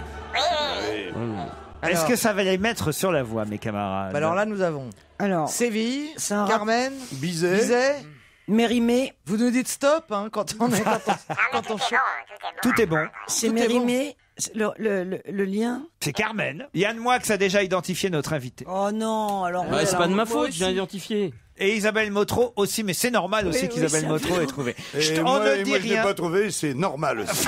Est-ce Alors. que ça va les mettre sur la voie, mes camarades? Bah alors là, nous avons Alors, Séville, c'est un Carmen, Bizet. Mérimée. Vous nous dites stop quand on chante. Tout est bon. C'est Tout est Mérimée. Le lien. C'est Carmen. Yann Moix a déjà identifié notre invité. Oh non, alors. Ouais, c'est pas de ma faute, j'ai identifié. Et Isabelle Motro aussi, mais c'est normal aussi qu'Isabelle Motro ait trouvé. Et On moi, ne et dit moi, je l'ai rien. pas trouvé, c'est normal aussi.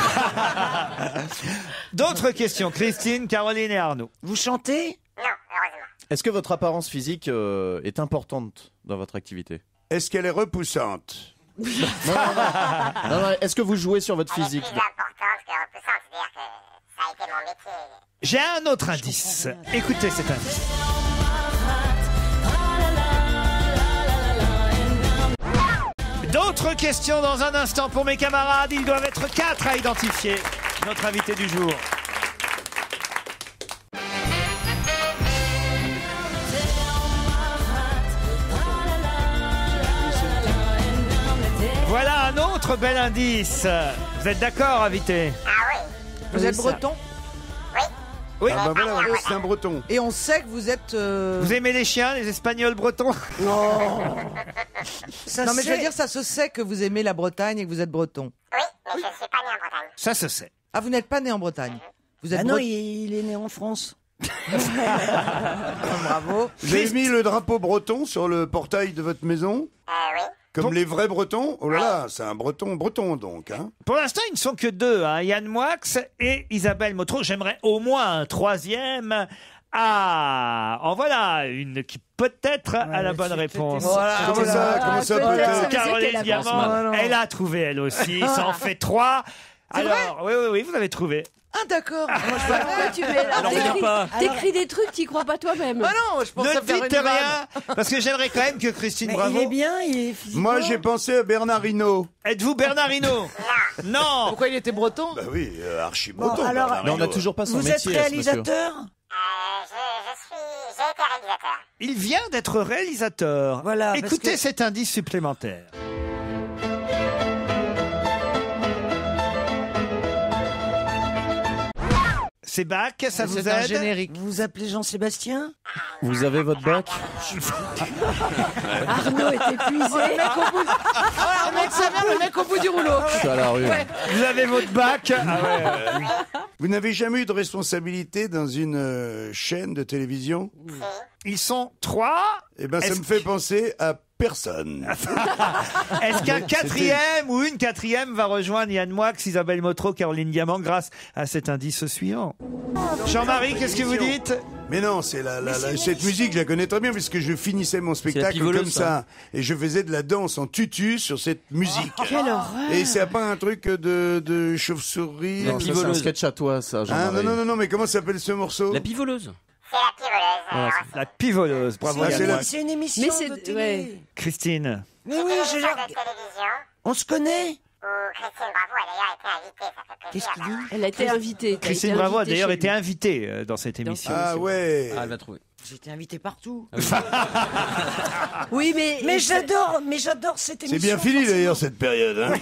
D'autres questions, Christine, Caroline et Arnaud. Vous chantez? Non, heureusement. Est-ce que votre apparence physique est importante dans votre activité? Est-ce qu'elle est repoussante? Non, est-ce que vous jouez sur votre Elle est physique? plus importante que repoussante, c'est-à-dire que ça a été mon métier. J'ai un autre indice. Écoutez cet indice. D'autres questions dans un instant pour mes camarades. Ils doivent être 4 à identifier notre invité du jour. Voilà un autre bel indice. Vous êtes d'accord, invité? Vous êtes breton? Oui. Ah bah voilà, c'est un breton. Et on sait que vous êtes... Vous aimez les chiens, les Espagnols bretons? Non. Non, mais je veux dire, ça se sait que vous aimez la Bretagne et que vous êtes breton. Oui, mais je ne suis pas né en Bretagne. Ça se sait. Ah, vous n'êtes pas né en Bretagne? Vous êtes Ah non, il est né en France. Bravo. Vous avez mis le drapeau breton sur le portail de votre maison? Oui. Comme les vrais bretons? Oh là là, c'est un breton donc. Hein. Pour l'instant, ils ne sont que deux, hein, Yann Moix et Isabelle Motro. J'aimerais au moins un troisième. Ah, en voilà une qui peut-être a la bonne réponse. Voilà. Comment ça peut-être? Caroline Diamant, elle a trouvé elle aussi. Ça en fait 3. Alors, oui, vous avez trouvé. Ah, d'accord. Moi, je Pourquoi tu fais là? Alors, viens pas. T'écris des trucs, t'y crois pas toi-même. Ah non, je pensais Ne faire une dites vanne. rien, parce que j'aimerais quand même que Christine Mais Bravo. il est bien, il est physiquement. Moi, j'ai pensé à Bernard Hinault. Êtes-vous Bernard Hinault? Non. Pourquoi il était breton? Bah oui, archi Bon, breton. alors, Bernard Mais on n'a Hinault. toujours pas son Vous êtes métier, ce monsieur. réalisateur? J'ai été réalisateur. Il vient d'être réalisateur. Voilà, parce Écoutez que- cet indice supplémentaire. C'est Bach, ça vous C'est un aide? générique. Vous vous appelez Jean-Sébastien? Vous avez votre bac? Arnaud est épuisé. Le mec au bout du rouleau. Je suis à la rue. Vous avez votre bac? Ah ouais. Vous n'avez jamais eu de responsabilité dans une chaîne de télévision? Ils sont 3. Eh ben, ça Est-ce me fait penser à personne. Est-ce qu'un quatrième ou une quatrième va rejoindre Yann Moix, Isabelle Motro, Caroline Diamant grâce à cet indice suivant? Jean-Marie, qu'est-ce que vous dites? Mais non, cette musique, je la connais très bien puisque je finissais mon spectacle pivoleuse, comme ça. Et je faisais de la danse en tutu sur cette musique. Quelle horreur! Et c'est pas un truc de chauve-souris? Non, ça, c'est un sketch à toi, ça, Ah, Jean-Marie. non, mais comment s'appelle ce morceau? La pivoleuse. C'est la pivoleuse. La pivoleuse. Bravo, Yann Moix. C'est une émission Mais c'est- de télé. ouais. Christine. Mais oui, Une je émission l'ai- de télévision On se connaît? où Christine Bravo a d'ailleurs été invitée. Ça fait plaisir. Qu'est-ce qu'il dit? Elle a été invitée. T'as Christine été Bravo a invitée d'ailleurs chez été lui. invitée dans cette émission. Ah ouais. Ah, elle va trouver. J'ai été invité partout. Oui, mais Mais j'adore cette émission. C'est bien fini d'ailleurs cette période. Hein.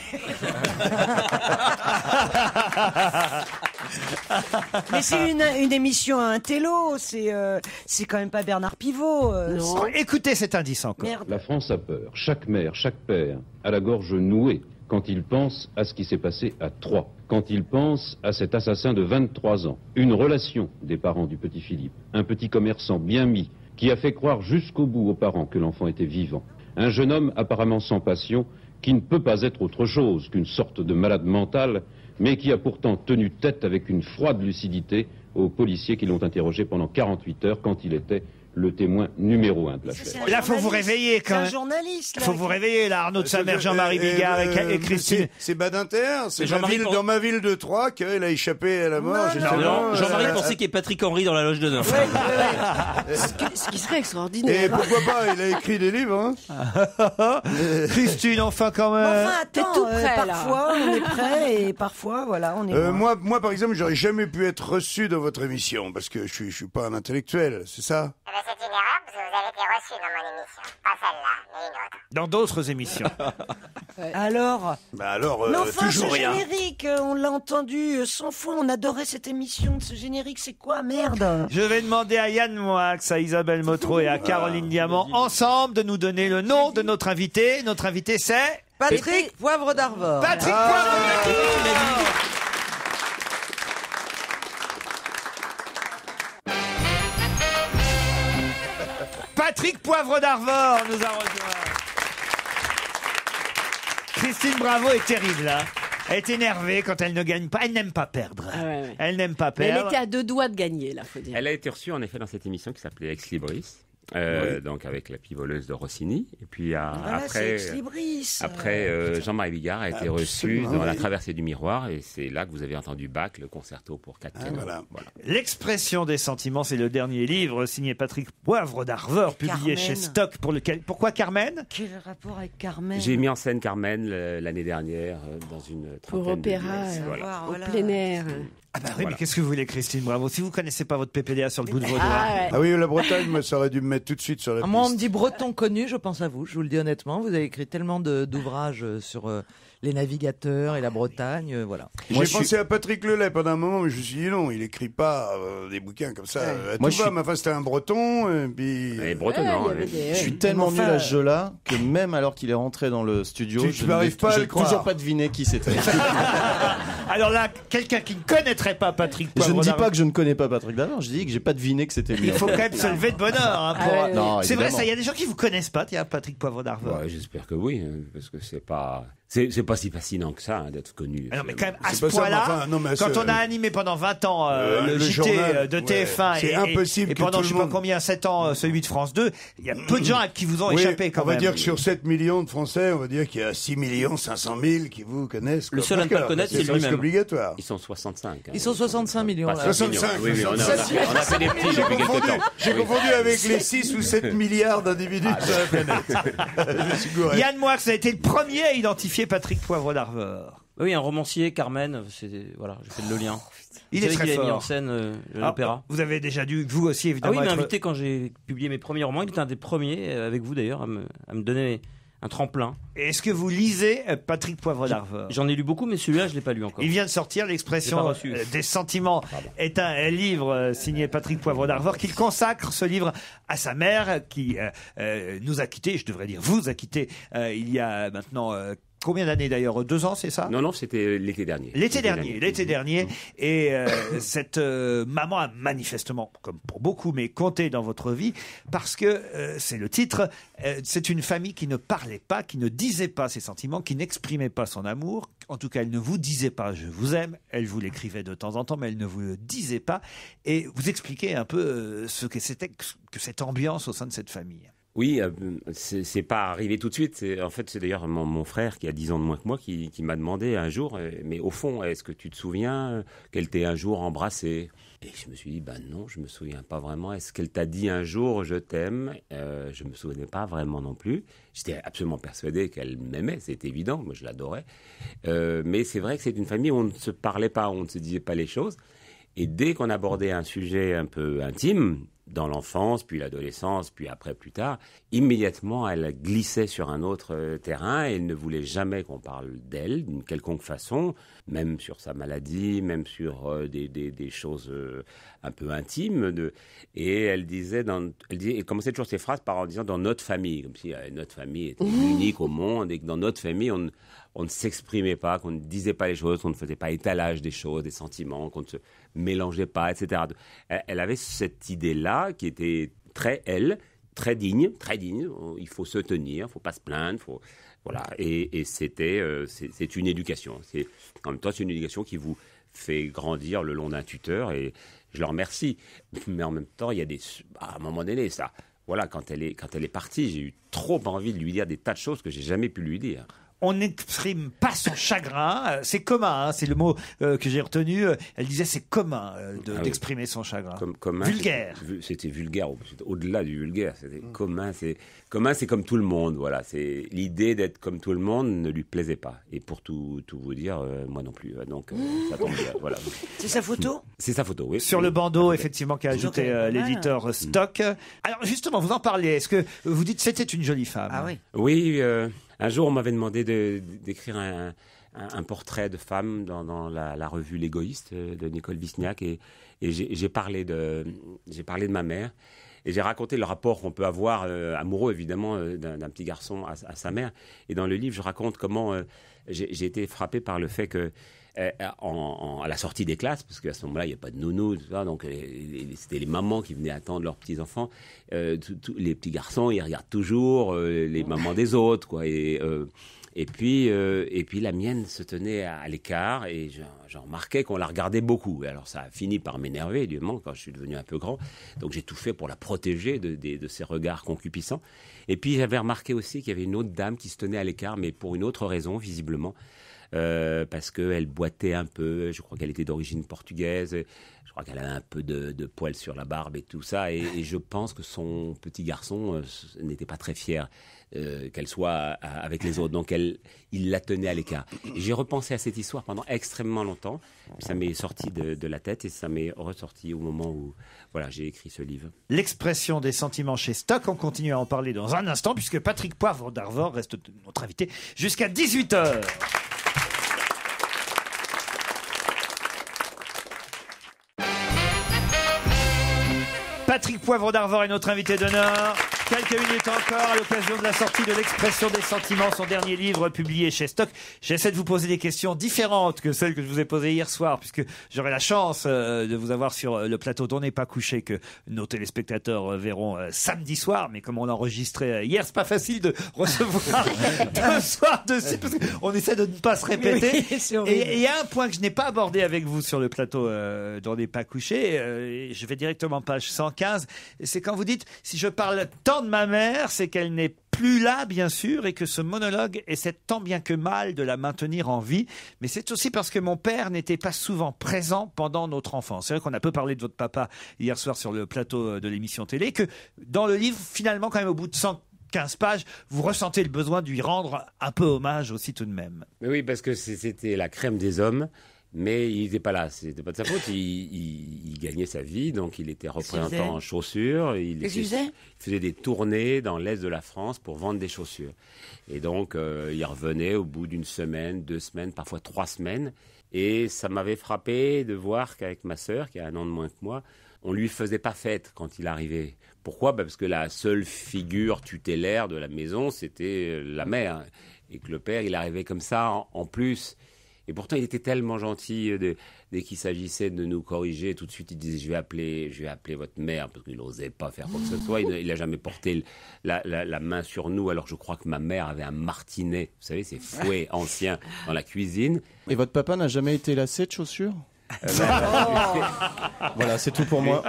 Mais c'est une émission à un télo, c'est quand même pas Bernard Pivot. Non. Écoutez cet indice encore. Merde. La France a peur. Chaque mère, chaque père a la gorge nouée quand il pense à ce qui s'est passé à Troyes, quand il pense à cet assassin de 23 ans, une relation des parents du petit Philippe, un petit commerçant bien mis, qui a fait croire jusqu'au bout aux parents que l'enfant était vivant, un jeune homme apparemment sans passion, qui ne peut pas être autre chose qu'une sorte de malade mental, mais qui a pourtant tenu tête avec une froide lucidité aux policiers qui l'ont interrogé pendant 48 heures quand il était le témoin numéro 1 de l'affaire. Là, faut vous réveiller quand C'est un même. journaliste. Là, Faut vous réveiller, là, Arnaud de Samer, Jean-Marie Bigard et Christine. C'est Badinter, c'est Jean-Marie dans ma ville de Troyes qu'elle a échappé à la mort. Non, Jean-Marie pensait qu'il y ait Patrick Henry dans la loge d'honneur. Ce qui serait extraordinaire. Et pourquoi pas, il a écrit des livres. Hein. Christine, enfin quand même. Enfin, attends, tout prêt, là. parfois on est prêt et parfois, voilà, on est loin. Moi, par exemple, j'aurais jamais pu être reçu dans votre émission parce que je suis pas un intellectuel, c'est ça? Eh ben, c'est une erreur parce que vous avez été reçu dans mon émission. Pas celle-là, mais une autre. Dans d'autres émissions. Alors Mais enfin, toujours ce rien. générique, on l'a entendu sans fond, on adorait cette émission. Ce générique, c'est quoi, merde? Je vais demander à Yann Moix, à Isabelle Motro et à Caroline Diamant, ensemble, de nous donner le nom de notre invité. Notre invité, c'est... Patrick Poivre d'Arvor. Patrick Poivre d'Arvor. Patrick Poivre d'Arvor nous a rejoint. Christine Bravo est terrible, hein. Elle est énervée quand elle ne gagne pas. Elle n'aime pas perdre. Ah ouais, ouais. Elle n'aime pas Mais elle perdre. était à 2 doigts de gagner, là, faut dire. Elle a été reçue en effet dans cette émission qui s'appelait Ex Libris. Donc avec la pivoleuse de Rossini. Et puis après, Jean-Marie Bigard a été reçu dans La Traversée du Miroir. Et c'est là que vous avez entendu Bach, le concerto pour 4 pianos. Voilà. L'expression des sentiments, c'est le dernier livre signé Patrick Poivre d'Arvor, publié Carmen. chez Stock. Pourquoi Carmen? Quel rapport avec Carmen? J'ai mis en scène Carmen l'année dernière dans une Pour trentaine de opéra, pièces. au plein air. Ah bah oui, mais qu'est-ce que vous voulez, Christine Bravo? Si vous connaissez pas votre PPDA sur le bout de vos doigts. Ah oui, la Bretagne, moi, ça aurait dû me mettre tout de suite sur la piste. Moi, on me dit breton connu, je pense à vous, je vous le dis honnêtement. Vous avez écrit tellement d'ouvrages sur les navigateurs et la Bretagne, voilà. J'ai pensé à Patrick Lelay pendant un moment, mais je me suis dit non, il écrit pas des bouquins comme ça. Moi, Tout va, mais enfin, c'était un breton, et puis... Je suis tellement nul à ce jeu-là que même alors qu'il est rentré dans le studio, Tu n'arrives pas à le croire. toujours pas deviné qui c'était. Alors là, quelqu'un qui ne connaîtrait pas Patrick Poivre Je ne dis d'Arvor. pas que je ne connais pas Patrick Darvor, je dis que j'ai pas deviné que c'était lui. Il faut quand même se lever de bonheur. Hein, pour... Non, c'est vrai, évidemment. ça. Il y a des gens qui vous connaissent pas, tiens, Patrick Poivre d'Arvor. Ouais, j'espère que oui, hein, parce que c'est pas si fascinant que ça hein, d'être connu. Ah non, mais quand même, à C'est ce pas ça, point-là, mais enfin, non, mais quand c'est- on a animé pendant 20 ans le le JT journal, de TF1 c'est impossible et que pendant tout je sais le pas monde- combien, 7 ans, celui de France 2, il y a peu de gens qui vous ont Oui, échappé quand on va même. dire que sur 7 millions de Français, on va dire qu'il y a 6 500 000 qui vous connaissent. Le quoi, seul à par ne pas cœur. le connaître, c'est risque lui-même. obligatoire. Ils sont 65. hein. Ils sont 65 millions. Pas là. 65. Oui, oui, on a fait des petits depuis quelques temps. J'ai Oui. confondu avec les 6 ou 7 milliards d'individus sur la planète. Je suis gouré. Yann Moix a été le premier à identifier Patrick Poivre d'Arvor. Oui, un romancier, Carmen, voilà, j'ai fait le lien. Il Vous est savez très qu'il a mis fort. en scène Ah, l'opéra. vous avez déjà dû, vous aussi Ah évidemment. oui, il m'a être- invité quand j'ai publié mes premiers romans. Il était un des premiers, avec vous d'ailleurs, à me donner un tremplin. Et est-ce que vous lisez Patrick Poivre d'Arvor? J'en ai lu beaucoup, mais celui-là, je l'ai pas lu encore. Il vient de sortir J'ai l'expression pas reçu. des sentiments. Est un livre signé Patrick Poivre d'Arvor qu'il consacre ce livre à sa mère qui nous a quittés, je devrais dire vous a quittés il y a maintenant combien d'années d'ailleurs? 2 ans, c'est ça? Non, c'était l'été dernier. L'été dernier. Et cette maman a manifestement, comme pour beaucoup, mais compté dans votre vie, parce que c'est le titre, c'est une famille qui ne parlait pas, qui ne disait pas ses sentiments, qui n'exprimait pas son amour. En tout cas, elle ne vous disait pas « je vous aime ». Elle vous l'écrivait de temps en temps, mais elle ne vous le disait pas. Et vous expliquez un peu ce que c'était que cette ambiance au sein de cette famille. Oui, c'est pas arrivé tout de suite. En fait, c'est d'ailleurs mon frère qui a 10 ans de moins que moi qui m'a demandé un jour, mais au fond, est-ce que tu te souviens qu'elle t'ait un jour embrassé? Et je me suis dit, non, je me souviens pas vraiment. Est-ce qu'elle t'a dit un jour, je t'aime? Je me souvenais pas vraiment non plus. J'étais absolument persuadé qu'elle m'aimait, c'est évident, moi je l'adorais. Mais c'est vrai que c'est une famille où on ne se parlait pas, on ne se disait pas les choses. Et dès qu'on abordait un sujet un peu intime, dans l'enfance, puis l'adolescence, puis après, plus tard, immédiatement, elle glissait sur un autre terrain et elle ne voulait jamais qu'on parle d'elle d'une quelconque façon, même sur sa maladie, même sur des choses un peu intimes. Et elle commençait toujours ses phrases en disant « dans notre famille », comme si notre famille était unique au monde et que dans notre famille, on ne s'exprimait pas, qu'on ne disait pas les choses, qu'on ne faisait pas étalage des choses, des sentiments, qu'on ne se mélangeait pas, etc. Elle avait cette idée-là qui était très digne. Il faut se tenir, il ne faut pas se plaindre, voilà. Et c'est une éducation. En même temps, c'est une éducation qui vous fait grandir le long d'un tuteur. Et je le remercie. Mais en même temps, il y a à un moment donné, ça... Voilà, quand elle est partie, j'ai eu trop envie de lui dire des tas de choses que j'ai jamais pu lui dire. On n'exprime pas son chagrin, c'est commun, hein, c'est le mot que j'ai retenu. Elle disait c'est commun d'exprimer son chagrin. Commun, vulgaire. C'était vulgaire, c'était au-delà du vulgaire. C'était commun, c'est comme tout le monde. Voilà, c'est l'idée d'être comme tout le monde ne lui plaisait pas. Et pour tout vous dire, moi non plus. Donc ça tombe bien. Voilà. C'est sa photo ? C'est sa photo, oui. Sur le bandeau, effectivement, qu'a ajouté l'éditeur Stock. Alors justement, vous en parlez. Est-ce que vous dites c'était une jolie femme ? Ah oui. Oui. Un jour, on m'avait demandé d'écrire un portrait de femme dans la revue L'Égoïste de Nicole Wisniak et j'ai parlé de ma mère et j'ai raconté le rapport qu'on peut avoir amoureux évidemment d'un petit garçon à sa mère. Et dans le livre, je raconte comment j'ai été frappé par le fait que à la sortie des classes, parce qu'à ce moment-là, il n'y a pas de nounou, tout ça, donc c'était les mamans qui venaient attendre leurs petits-enfants. Les petits garçons, ils regardent toujours les mamans des autres, quoi. Et puis la mienne se tenait à l'écart et j'en remarquais qu'on la regardait beaucoup. Et alors ça a fini par m'énerver, évidemment, quand je suis devenu un peu grand. Donc j'ai tout fait pour la protéger de ces regards concupiscents. Et puis j'avais remarqué aussi qu'il y avait une autre dame qui se tenait à l'écart, mais pour une autre raison, visiblement. Parce qu'elle boitait un peu, je crois qu'elle était d'origine portugaise, je crois qu'elle avait un peu de poils sur la barbe et tout ça, et je pense que son petit garçon n'était pas très fier qu'elle soit avec les autres, donc il la tenait à l'écart. J'ai repensé à cette histoire pendant extrêmement longtemps, ça m'est sorti de la tête et ça m'est ressorti au moment où j'ai écrit ce livre. L'expression des sentiments chez Stock, on continue à en parler dans un instant, puisque Patrick Poivre d'Arvor reste notre invité jusqu'à 18h. Patrick Poivre d'Arvor est notre invité d'honneur. Quelques minutes encore à l'occasion de la sortie de l'Expression des sentiments, son dernier livre publié chez Stock. J'essaie de vous poser des questions différentes que celles que je vous ai posées hier soir, puisque j'aurai la chance de vous avoir sur le plateau d'On n'est pas couché, que nos téléspectateurs verront samedi soir. Mais comme on enregistrait hier, c'est pas facile de recevoir deux soirs dessus, parce qu'on essaie de ne pas se répéter. Oui, et il y a un point que je n'ai pas abordé avec vous sur le plateau d'On n'est pas couché. Je vais directement page 115. C'est quand vous dites, si je parle tant de ma mère, c'est qu'elle n'est plus là, bien sûr, et que ce monologue essaie tant bien que mal de la maintenir en vie. Mais c'est aussi parce que mon père n'était pas souvent présent pendant notre enfance. C'est vrai qu'on a peu parlé de votre papa hier soir sur le plateau de l'émission télé, que dans le livre, finalement, quand même, au bout de 115 pages, vous ressentez le besoin de lui rendre un peu hommage aussi tout de même. Mais oui, parce que c'était la crème des hommes. Mais il n'était pas là, c'était pas de sa faute. Il gagnait sa vie, donc il était représentant en chaussures. Il faisait des tournées dans l'est de la France pour vendre des chaussures. Et donc il revenait au bout d'une semaine, 2 semaines, parfois 3 semaines. Et ça m'avait frappé de voir qu'avec ma sœur, qui a 1 an de moins que moi, on lui faisait pas fête quand il arrivait. Pourquoi ? Parce que la seule figure tutélaire de la maison, c'était la mère. Et que le père, il arrivait comme ça en plus. Et pourtant, il était tellement gentil dès qu'il s'agissait de nous corriger. Tout de suite, il disait je vais appeler votre mère, parce qu'il n'osait pas faire quoi que ce soit. Il n'a jamais porté la main sur nous, alors je crois que ma mère avait un martinet, vous savez, ces fouets anciens dans la cuisine. Et votre papa n'a jamais été lassé de chaussures ? Voilà, c'est tout pour moi.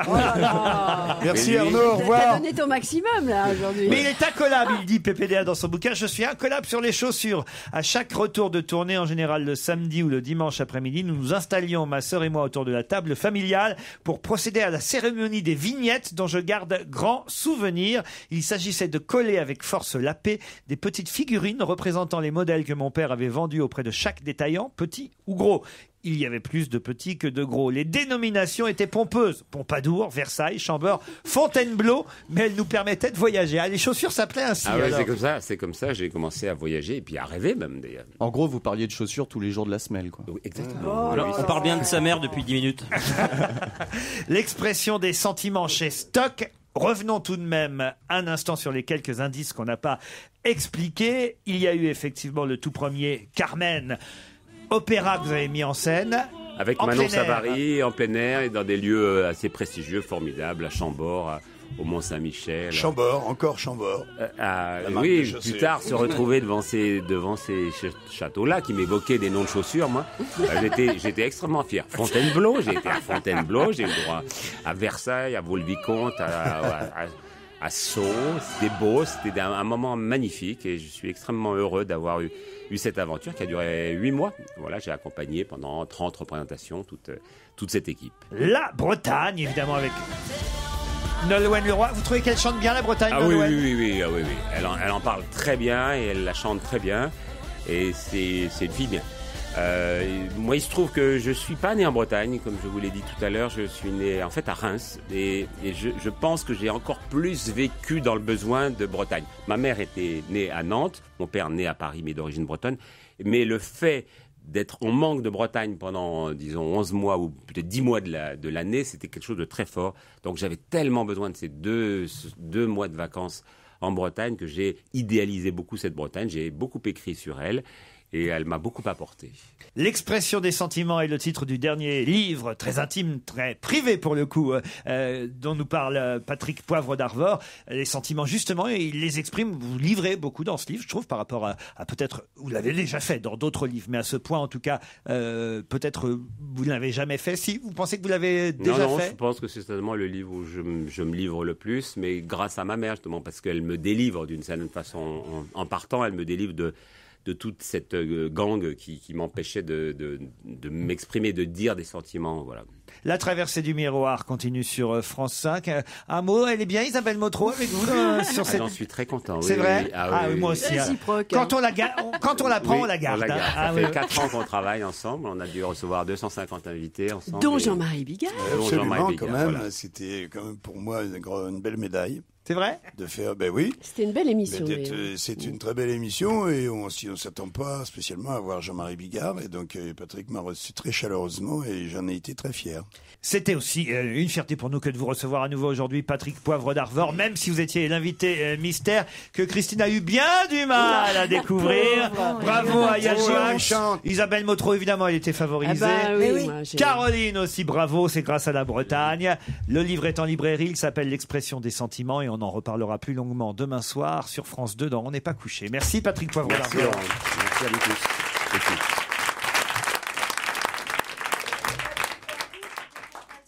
Merci Arnaud, au revoir. T'as donné ton maximum là aujourd'hui. Mais il est incollable, il dit PPDA dans son bouquin. Je suis incollable sur les chaussures. À chaque retour de tournée, en général le samedi ou le dimanche après-midi, nous nous installions, ma sœur et moi, autour de la table familiale pour procéder à la cérémonie des vignettes dont je garde grand souvenir. Il s'agissait de coller avec force la paix des petites figurines représentant les modèles que mon père avait vendus auprès de chaque détaillant, petit ou gros. Il y avait plus de petits que de gros. Les dénominations étaient pompeuses. Pompadour, Versailles, Chambord, Fontainebleau, mais elles nous permettaient de voyager. Ah, les chaussures s'appelaient ainsi. Ah ouais, c'est comme ça, j'ai commencé à voyager et puis à rêver même d'ailleurs. En gros, vous parliez de chaussures tous les jours de la semaine, quoi. Oui, exactement. Alors, on parle bien de sa mère depuis 10 minutes. L'expression des sentiments chez Stock. Revenons tout de même un instant sur les quelques indices qu'on n'a pas expliqués. Il y a eu effectivement le tout premier Carmen, opéra que vous avez mis en scène. Avec Manon Savary, en plein air et dans des lieux assez prestigieux, formidables, à Chambord, au Mont-Saint-Michel. Chambord, encore Chambord. Oui, plus tard, se retrouver devant ces châteaux-là qui m'évoquaient des noms de chaussures, moi. J'étais extrêmement fier. Fontainebleau, j'ai été à Fontainebleau, j'ai eu le droit à Versailles, à Vaux-le-Vicomte, à Sceaux. C'était beau, c'était un moment magnifique et je suis extrêmement heureux d'avoir eu cette aventure qui a duré 8 mois. Voilà, j'ai accompagné pendant 30 représentations toute cette équipe. La Bretagne, évidemment, avec Nolwenn Leroy. Vous trouvez qu'elle chante bien, la Bretagne, Nolwenn ? Oui. Elle en parle très bien et elle la chante très bien. Et c'est une fille bien. Moi, il se trouve que je suis pas né en Bretagne, comme je vous l'ai dit tout à l'heure. Je suis né en fait à Reims et je pense que j'ai encore plus vécu dans le besoin de Bretagne. Ma mère était née à Nantes, mon père né à Paris mais d'origine bretonne. Mais le fait d'être en manque de Bretagne pendant, disons, 11 mois ou peut-être 10 mois de l'année, c'était quelque chose de très fort. Donc j'avais tellement besoin de ces deux mois de vacances en Bretagne que j'ai idéalisé beaucoup cette Bretagne. J'ai beaucoup écrit sur elle. Et elle m'a beaucoup apporté. L'expression des sentiments est le titre du dernier livre, très intime, très privé pour le coup, dont nous parle Patrick Poivre d'Arvor. Les sentiments, justement, il les exprime, vous livrez beaucoup dans ce livre, je trouve, par rapport à peut-être, vous l'avez déjà fait dans d'autres livres, mais à ce point, en tout cas, peut-être vous ne l'avez jamais fait. Si, vous pensez que vous l'avez déjà fait ? Je pense que c'est certainement le livre où je me livre le plus, mais grâce à ma mère, justement, parce qu'elle me délivre d'une certaine façon. En partant, elle me délivre de toute cette gangue qui m'empêchait de m'exprimer, de dire des sentiments. Voilà. La traversée du miroir continue sur France 5. Un mot, elle est bien, Isabelle Motro, avec vous sur cette... J'en suis très content. C'est vrai. Oui. Moi aussi. Quand on la prend, on la garde. Ça fait 4 ans qu'on travaille ensemble. On a dû recevoir 250 invités ensemble. Dont Jean-Marie Bigard. Absolument, quand même. Voilà. C'était quand même pour moi une belle médaille. C'est vrai ? De faire, ben oui. C'était une belle émission. C'est une très belle émission et on s'attend pas spécialement à voir Jean-Marie Bigard et donc Patrick m'a reçu très chaleureusement et j'en ai été très fier. C'était aussi une fierté pour nous que de vous recevoir à nouveau aujourd'hui, Patrick Poivre d'Arvor, même si vous étiez l'invité mystère que Christine a eu bien du mal à découvrir. Bravo à Yann Joix. Isabelle Motro, évidemment, elle était favorisée. Oui. Caroline aussi, bravo, c'est grâce à la Bretagne. Le livre est en librairie, il s'appelle L'expression des sentiments et on en reparlera plus longuement demain soir sur France 2 dans On n'est pas couché. Merci Patrick Poivre d'Arvor. Merci à vous tous.